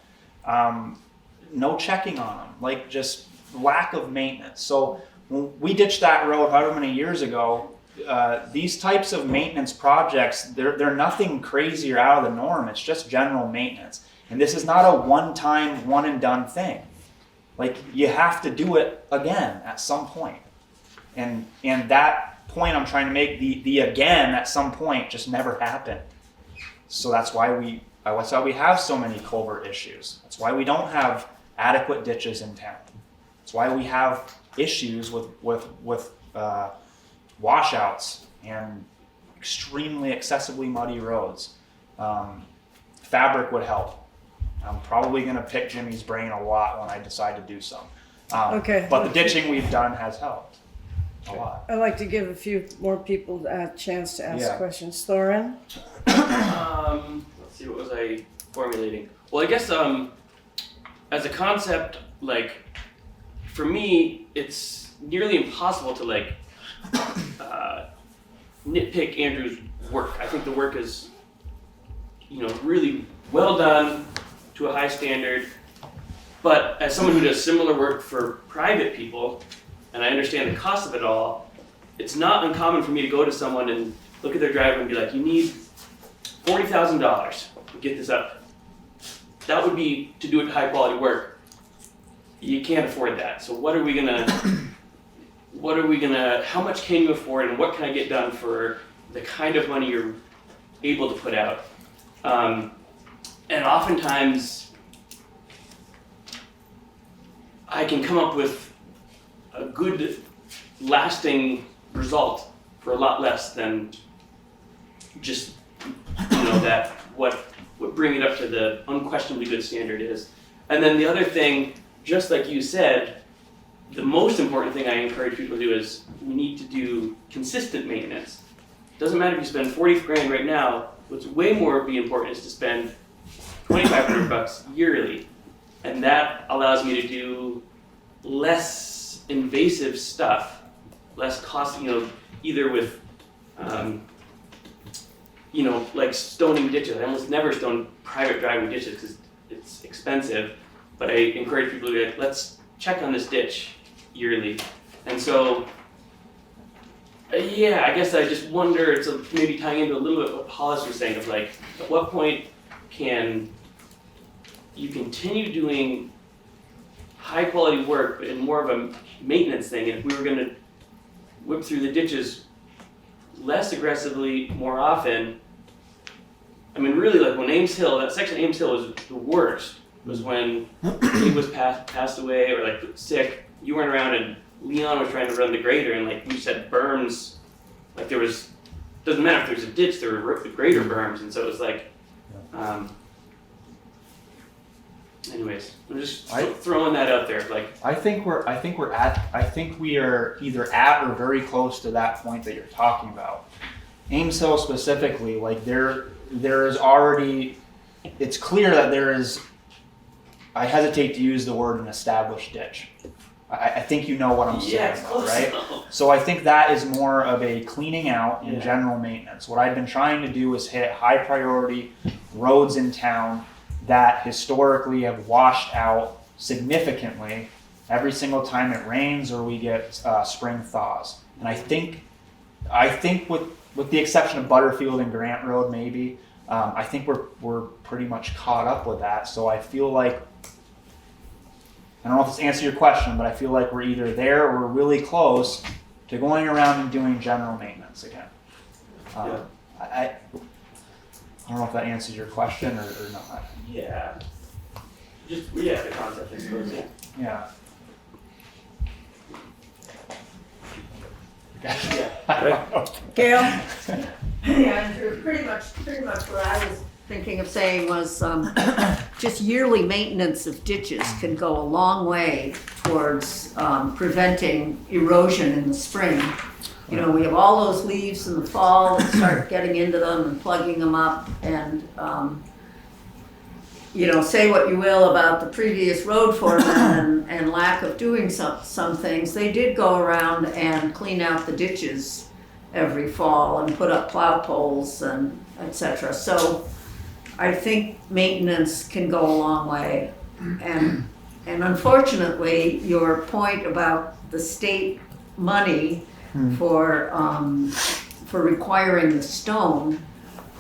no checking on them, like just lack of maintenance. So when we ditched that road however many years ago, these types of maintenance projects, they're nothing crazy or out of the norm. It's just general maintenance. And this is not a one-time, one-and-done thing. Like, you have to do it again at some point. And that point I'm trying to make, the again at some point just never happened. So that's why we have so many culvert issues. That's why we don't have adequate ditches in town. That's why we have issues with washouts and extremely excessively muddy roads. Fabric would help. I'm probably going to pick Jimmy's brain a lot when I decide to do some. Okay. But the ditching we've done has helped. a lot. I'd like to give a few more people a chance to ask Yeah. questions. Thorin? Let's see, what was I formulating? Well, I guess as a concept, like for me, it's nearly impossible to like nitpick Andrew's work. I think the work is, really well done to a high standard. But as someone who does similar work for private people, and I understand the cost of it all, it's not uncommon for me to go to someone and look at their driveway and be like, you need $40,000 to get this up. That would be to do it high quality work. You can't afford that. So how much can you afford and what can I get done for the kind of money you're able to put out? And oftentimes I can come up with a good lasting result for a lot less than just, that what bring it up to the unquestionably good standard is. And then the other thing, just like you said, the most important thing I encourage people to do is we need to do consistent maintenance. Doesn't matter if you spend 40 grand right now, what's way more be important is to spend $2,500 yearly. And that allows me to do less invasive stuff, less cost, either with, like stoning ditches. I almost never stone private driveway ditches because it's expensive, but I encourage people to be like, let's check on this ditch yearly. And so, I guess I just wonder, it's maybe tying into a little bit what Hollis was saying of like, at what point can you continue doing high quality work in more of a maintenance thing? And if we were gonna whip through the ditches less aggressively more often, I mean, really, like when Ames Hill, that section of Ames Hill was the worst, was when he was passed away or like sick. You weren't around and Leon was trying to run the grader and like we just had berms, like there was, doesn't matter if there's a ditch, there were grader berms, and so it was like, anyways, I'm just throwing that out there. Like, I think we are either at or very close to that point that you're talking about. Ames Hill specifically, like there is already, it's clear that there is, I hesitate to use the word an established ditch. I think you know what I'm saying, right? So I think that is more of a cleaning out and general maintenance. What I've been trying to do is hit high priority roads in town that historically have washed out significantly every single time it rains or we get spring thaws. And I think with the exception of Butterfield and Grant Road, maybe, I think we're pretty much caught up with that. So I feel like, I don't know if this answers your question, but I feel like we're either there or we're really close to going around and doing general maintenance again. I don't know if that answers your question or not. Yeah. Just, the concept, I suppose, Yeah. Gail? Andrew, pretty much what I was thinking of saying was just yearly maintenance of ditches can go a long way towards preventing erosion in the spring. We have all those leaves in the fall that start getting into them and plugging them up, and say what you will about the previous road foreman and lack of doing some things. They did go around and clean out the ditches every fall and put up plow poles and etc. So I think maintenance can go a long way, and unfortunately, your point about the state money for requiring the stone.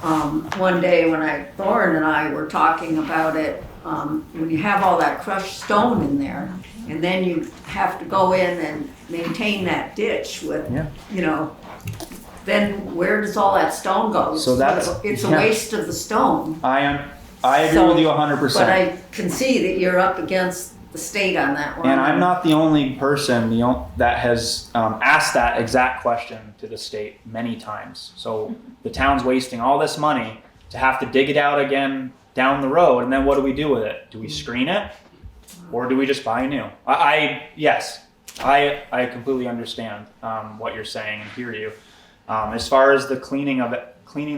One day when Thorin and I were talking about it, when you have all that crushed stone in there, and then you have to go in and maintain that ditch with, then where does all that stone go? So it's a waste of the stone. I agree with you 100%. But I can see that you're up against the state on that one. And I'm not the only person that has asked that exact question to the state many times. So the town's wasting all this money to have to dig it out again down the road, and then what do we do with it? Do we screen it, or do we just buy new? Yes, I completely understand what you're saying and hear you. As far as the cleaning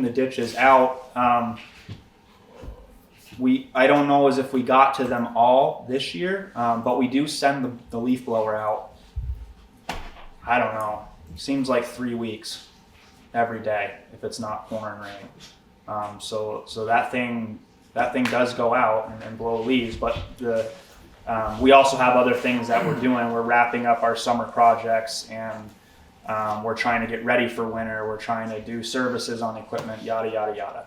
the ditches out, I don't know as if we got to them all this year, but we do send the leaf blower out. I don't know. Seems like 3 weeks every day if it's not pouring rain. So that thing does go out and blow leaves, but we also have other things that we're doing. We're wrapping up our summer projects, and we're trying to get ready for winter. We're trying to do services on equipment, yada yada yada.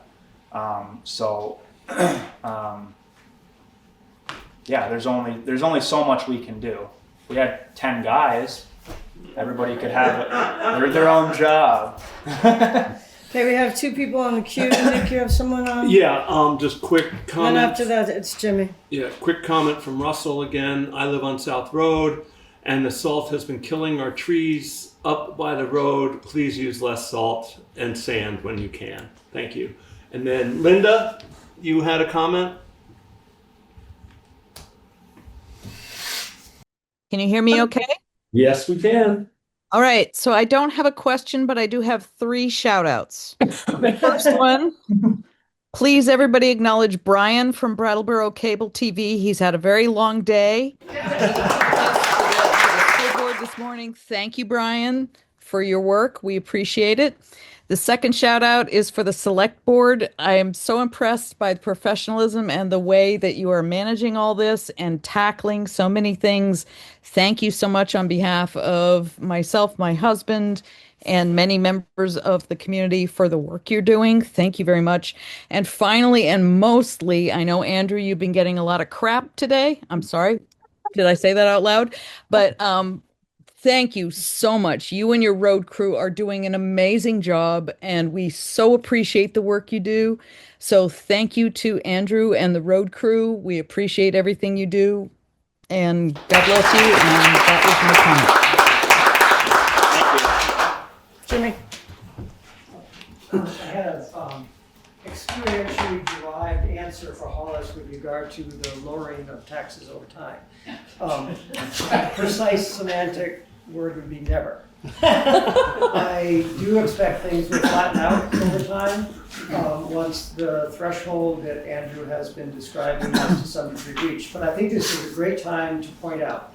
Yeah, there's only so much we can do. If we had 10 guys, everybody could have their own job. Okay, we have 2 people on the queue. Nick, you have someone on? Yeah, just quick comment. Then after that, it's Jimmy. Yeah, quick comment from Russell again. I live on South Road, and the salt has been killing our trees up by the road. Please use less salt and sand when you can. Thank you. And then Linda, you had a comment? Can you hear me okay? Yes, we can. All right, so I don't have a question, but I do have 3 shout outs. The first one, please everybody acknowledge Brian from Brattleboro Cable TV. He's had a very long day. Board this morning. Thank you, Brian, for your work. We appreciate it. The second shout out is for the Select Board. I am so impressed by the professionalism and the way that you are managing all this and tackling so many things. Thank you so much on behalf of myself, my husband, and many members of the community for the work you're doing. Thank you very much. And finally, and mostly, I know, Andrew, you've been getting a lot of crap today. I'm sorry. Did I say that out loud? But thank you so much. You and your road crew are doing an amazing job, and we so appreciate the work you do. So thank you to Andrew and the road crew. We appreciate everything you do, and God bless you. And that was my comment. Jimmy. I had a experientially derived answer for Hollis with regard to the lowering of taxes over time. Precise semantic word would be never. I do expect things to flatten out over time once the threshold that Andrew has been describing is to some degree reached. But I think this is a great time to point out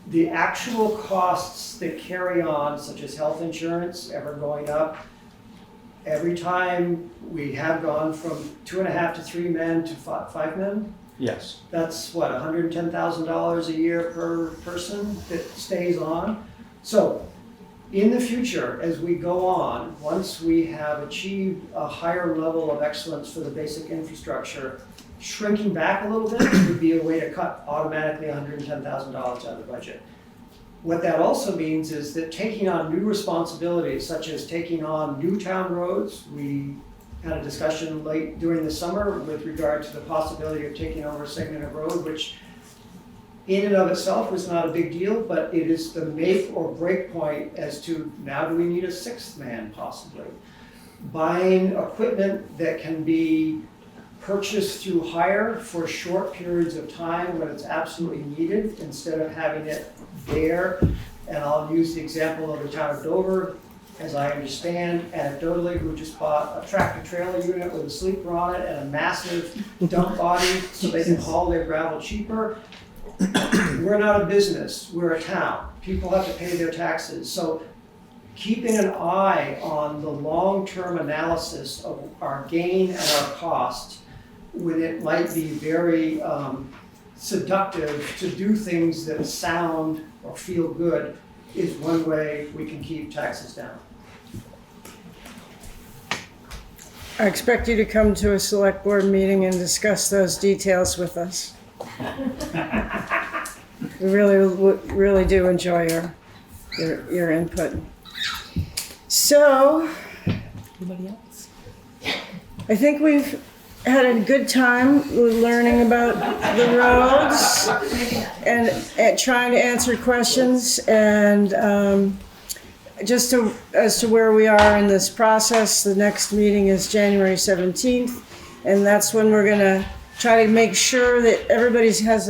the actual costs that carry on, such as health insurance ever going up. Every time we have gone from 2.5 to 3 men to 5 men. Yes. That's what, $110,000 a year per person that stays on. So in the future, as we go on, once we have achieved a higher level of excellence for the basic infrastructure, shrinking back a little bit would be a way to cut automatically $110,000 out of the budget. What that also means is that taking on new responsibilities, such as taking on new town roads, we had a discussion late during the summer with regard to the possibility of taking over a segment of road, which in and of itself was not a big deal, but it is the make or break point as to now do we need a 6th man possibly. Buying equipment that can be purchased through hire for short periods of time when it's absolutely needed instead of having it there. And I'll use the example of the town of Dover, as I understand, anecdotally, who just bought a tractor trailer unit with a sleeper on it and a massive dump body so they can haul their gravel cheaper. We're not a business, we're a town. People have to pay their taxes. So keeping an eye on the long-term analysis of our gain and our cost, when it might be very seductive to do things that sound or feel good, is one way we can keep taxes down. I expect you to come to a select board meeting and discuss those details with us. We really do enjoy your input. So, anybody else? I think we've had a good time learning about the roads and trying to answer questions, and just as to where we are in this process. The next meeting is January 17th, and that's when we're going to try to make sure that everybody has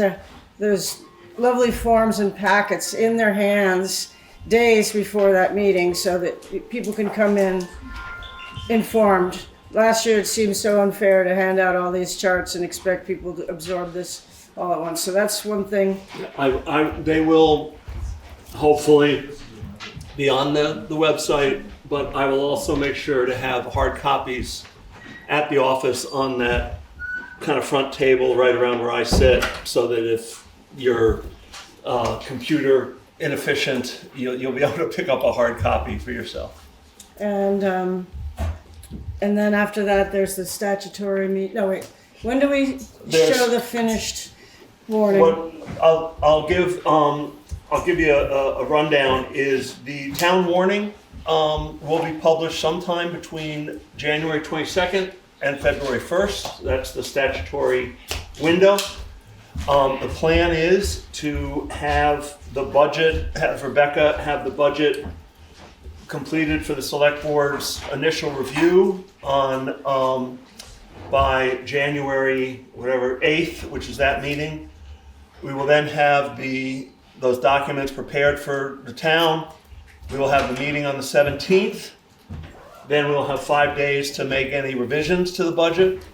those lovely forms and packets in their hands days before that meeting so that people can come in informed. Last year it seemed so unfair to hand out all these charts and expect people to absorb this all at once. So that's one thing. They will hopefully be on the website, but I will also make sure to have hard copies at the office on that kind of front table right around where I sit, so that if you're computer inefficient, you'll be able to pick up a hard copy for yourself. And then after that, there's the statutory no, wait. When do we show the finished warning? I'll give you a rundown. Is the town warning will be published sometime between January 22nd and February 1st. That's the statutory window. The plan is to have the budget, have Rebecca have the budget completed for the select board's initial review on by January 8th, which is that meeting. We will then have those documents prepared for the town. We will have the meeting on the 17th. Then we'll have 5 days to make any revisions to the budget,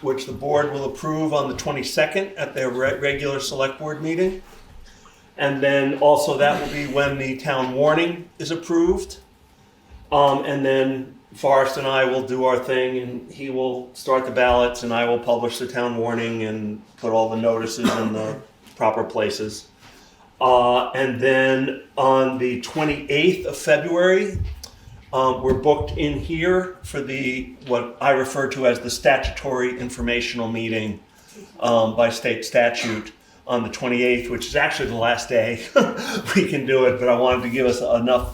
which the board will approve on the 22nd at their regular select board meeting. And then also that will be when the town warning is approved. And then Forrest and I will do our thing, and he will start the ballots, and I will publish the town warning and put all the notices in the proper places. And then on the 28th of February, we're booked in here for what I refer to as the statutory informational meeting by state statute on the 28th, which is actually the last day we can do it, but I wanted to give us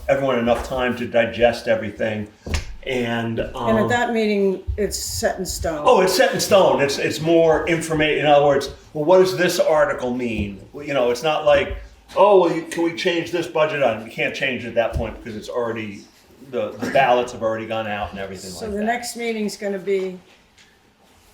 everyone enough time to digest everything. And at that meeting, it's set in stone. Oh, it's set in stone. It's more information. In other words, well, what does this article mean? It's not like, oh, well, can we change this budget item? You can't change it at that point because it's already, the ballots have already gone out and everything like that. So the next meeting's going to be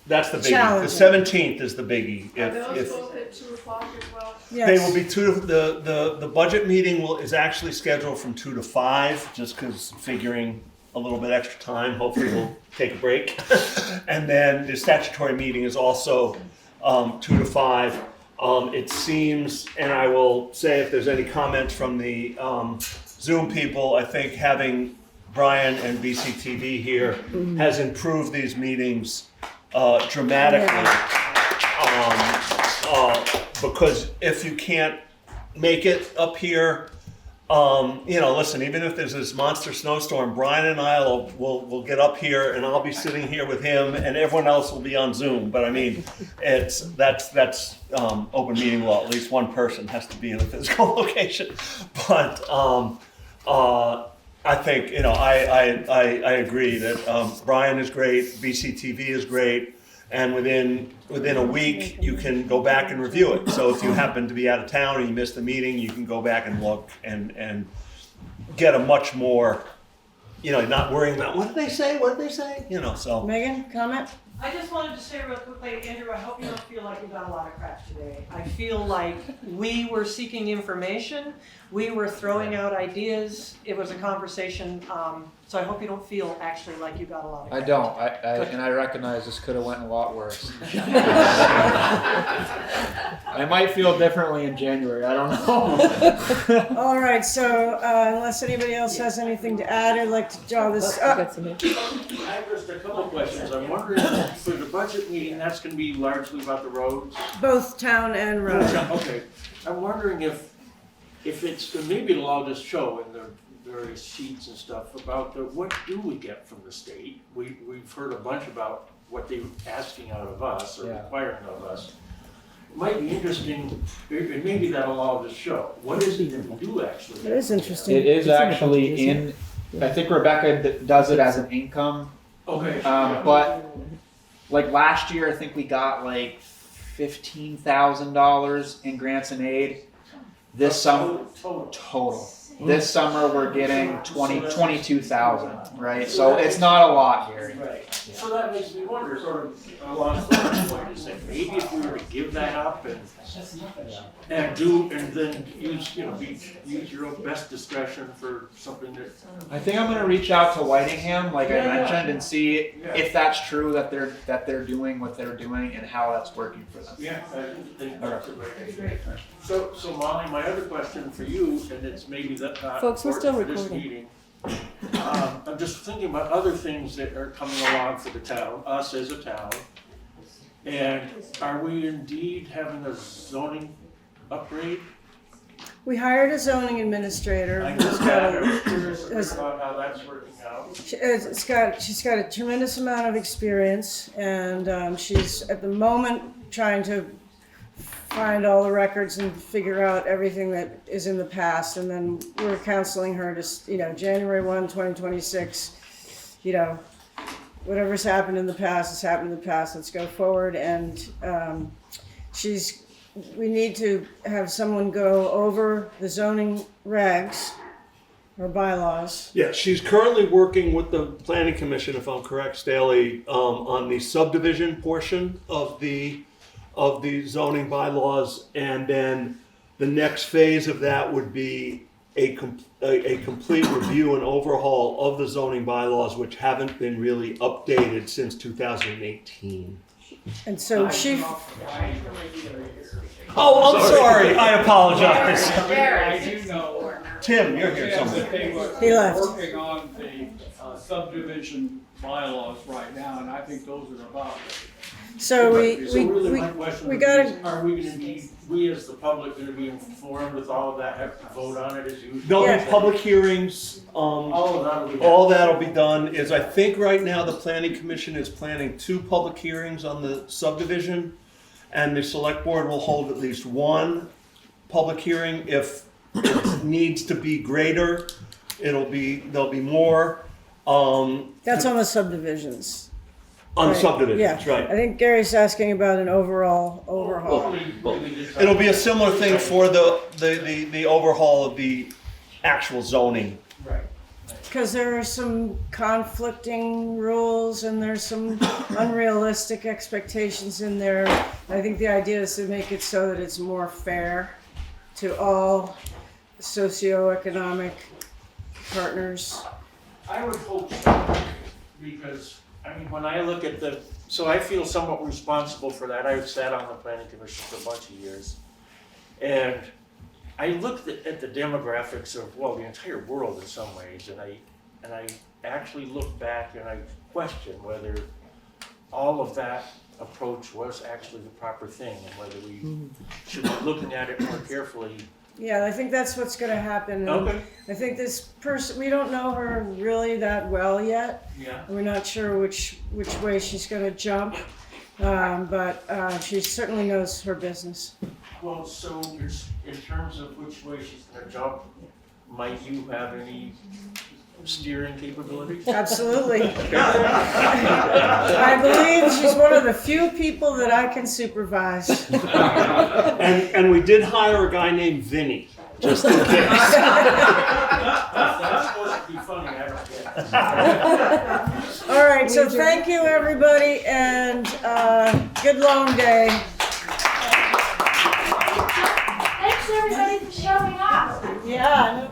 That's the biggie. challenging. The 17th is the biggie. Are those both at 2 o'clock as well? Yes. They will be the budget meeting is actually scheduled from 2 to 5, just because figuring a little bit extra time. Hopefully we'll take a break. And then the statutory meeting is also 2 to 5. It seems, and I will say if there's any comments from the Zoom people, I think having Brian and BCTV here has improved these meetings dramatically. Because if you can't make it up here, listen, even if there's this monster snowstorm, Brian and I will get up here, and I'll be sitting here with him, and everyone else will be on Zoom. But I mean, that's open meeting law. At least one person has to be in a physical location. But I think I agree that Brian is great, BCTV is great. And within a week, you can go back and review it. So if you happen to be out of town and you missed the meeting, you can go back and look and get a much more, not worrying about what did they say, so. Megan, comment? I just wanted to say real quickly, Andrew, I hope you don't feel like you got a lot of crap today. I feel like we were seeking information, we were throwing out ideas, it was a conversation, so I hope you don't feel actually like you got a lot of crap. I don't, and I recognize this could have went a lot worse. I might feel differently in January, I don't know. All right, so unless anybody else has anything to add, I'd like to draw this up. I have just a couple of questions. I'm wondering, for the budget meeting, that's going to be largely about the roads? Both town and road. Okay. I'm wondering if it's, maybe it'll all just show in the various sheets and stuff about what do we get from the state? We've heard a bunch about what they're asking out of us or requiring of us. It might be interesting, and maybe that'll all just show. What is it that we do actually? It is interesting. It is actually in, I think Rebecca does it as an income. Okay. But like last year, I think we got like $15,000 in grants and aid. This summer, total. This summer we're getting 22,000, right? So it's not a lot, Gary. Right. So that makes me wonder, sort of along the point, is that maybe if we were to give that up and then use, use your own best discretion for something that. I think I'm gonna reach out to Whitingham, like I mentioned, and see if that's true that they're doing what they're doing and how that's working for them. Yeah, I think that's great. So Molly, my other question for you, and it's maybe that not Folks, we're still important for this recording. meeting. I'm just thinking about other things that are coming along for the town, us as a town. And are we indeed having a zoning upgrade? We hired a zoning administrator. I who's just got got a- curious about how that's working out. she's got a tremendous amount of experience, and she's at the moment trying to find all the records and figure out everything that is in the past, and then we're counseling her to, January 1, 2026, whatever's happened in the past has happened in the past, let's go forward. And we need to have someone go over the zoning regs or bylaws. Yeah, she's currently working with the planning commission, if I'm correct, Staley, on the subdivision portion of the zoning bylaws, and then the next phase of that would be a complete review and overhaul of the zoning bylaws, which haven't been really updated since 2018. And so she. Oh, I'm sorry. I apologize. I do know. Tim, you're here somewhere. That they were He left. working on the subdivision bylaws right now, and I think those are about. So really my question we would got be, to. are we gonna be, we as the public gonna be informed with all of that, have to vote on it as usual? There'll be public hearings. All that'll be done. Is I think right now the planning commission is planning 2 public hearings on the subdivision, and the select board will hold at least 1 public hearing. If it needs to be greater, there'll be more. That's on the subdivisions. On Right. subdivisions, Yeah. right. I think Gary's asking about an overall overhaul. It'll be a similar thing for the overhaul of the actual zoning. Right. Because there are some conflicting rules and there's some unrealistic expectations in there. I think the idea is to make it so that it's more fair to all socioeconomic partners. I would hope so, because, when I look at so I feel somewhat responsible for that. I've sat on the planning commission for a bunch of years. And I looked at the demographics of, the entire world in some ways, and I actually look back and I question whether all of that approach was actually the proper thing, and whether we should be looking at it more carefully. Yeah, I think that's what's going to happen. Okay. I think this person, we don't know her really that well yet. Yeah. We're not sure which way she's going to jump, but she certainly knows her business. Well, so in terms of which way she's gonna jump, might you have any steering capabilities? Absolutely. I believe she's one of the few people that I can supervise. And we did hire a guy named Vinny, just in case. That's supposed to be funny, I don't get it. All right, so thank you, everybody, and good long day. Thanks everybody for showing up. Yeah, no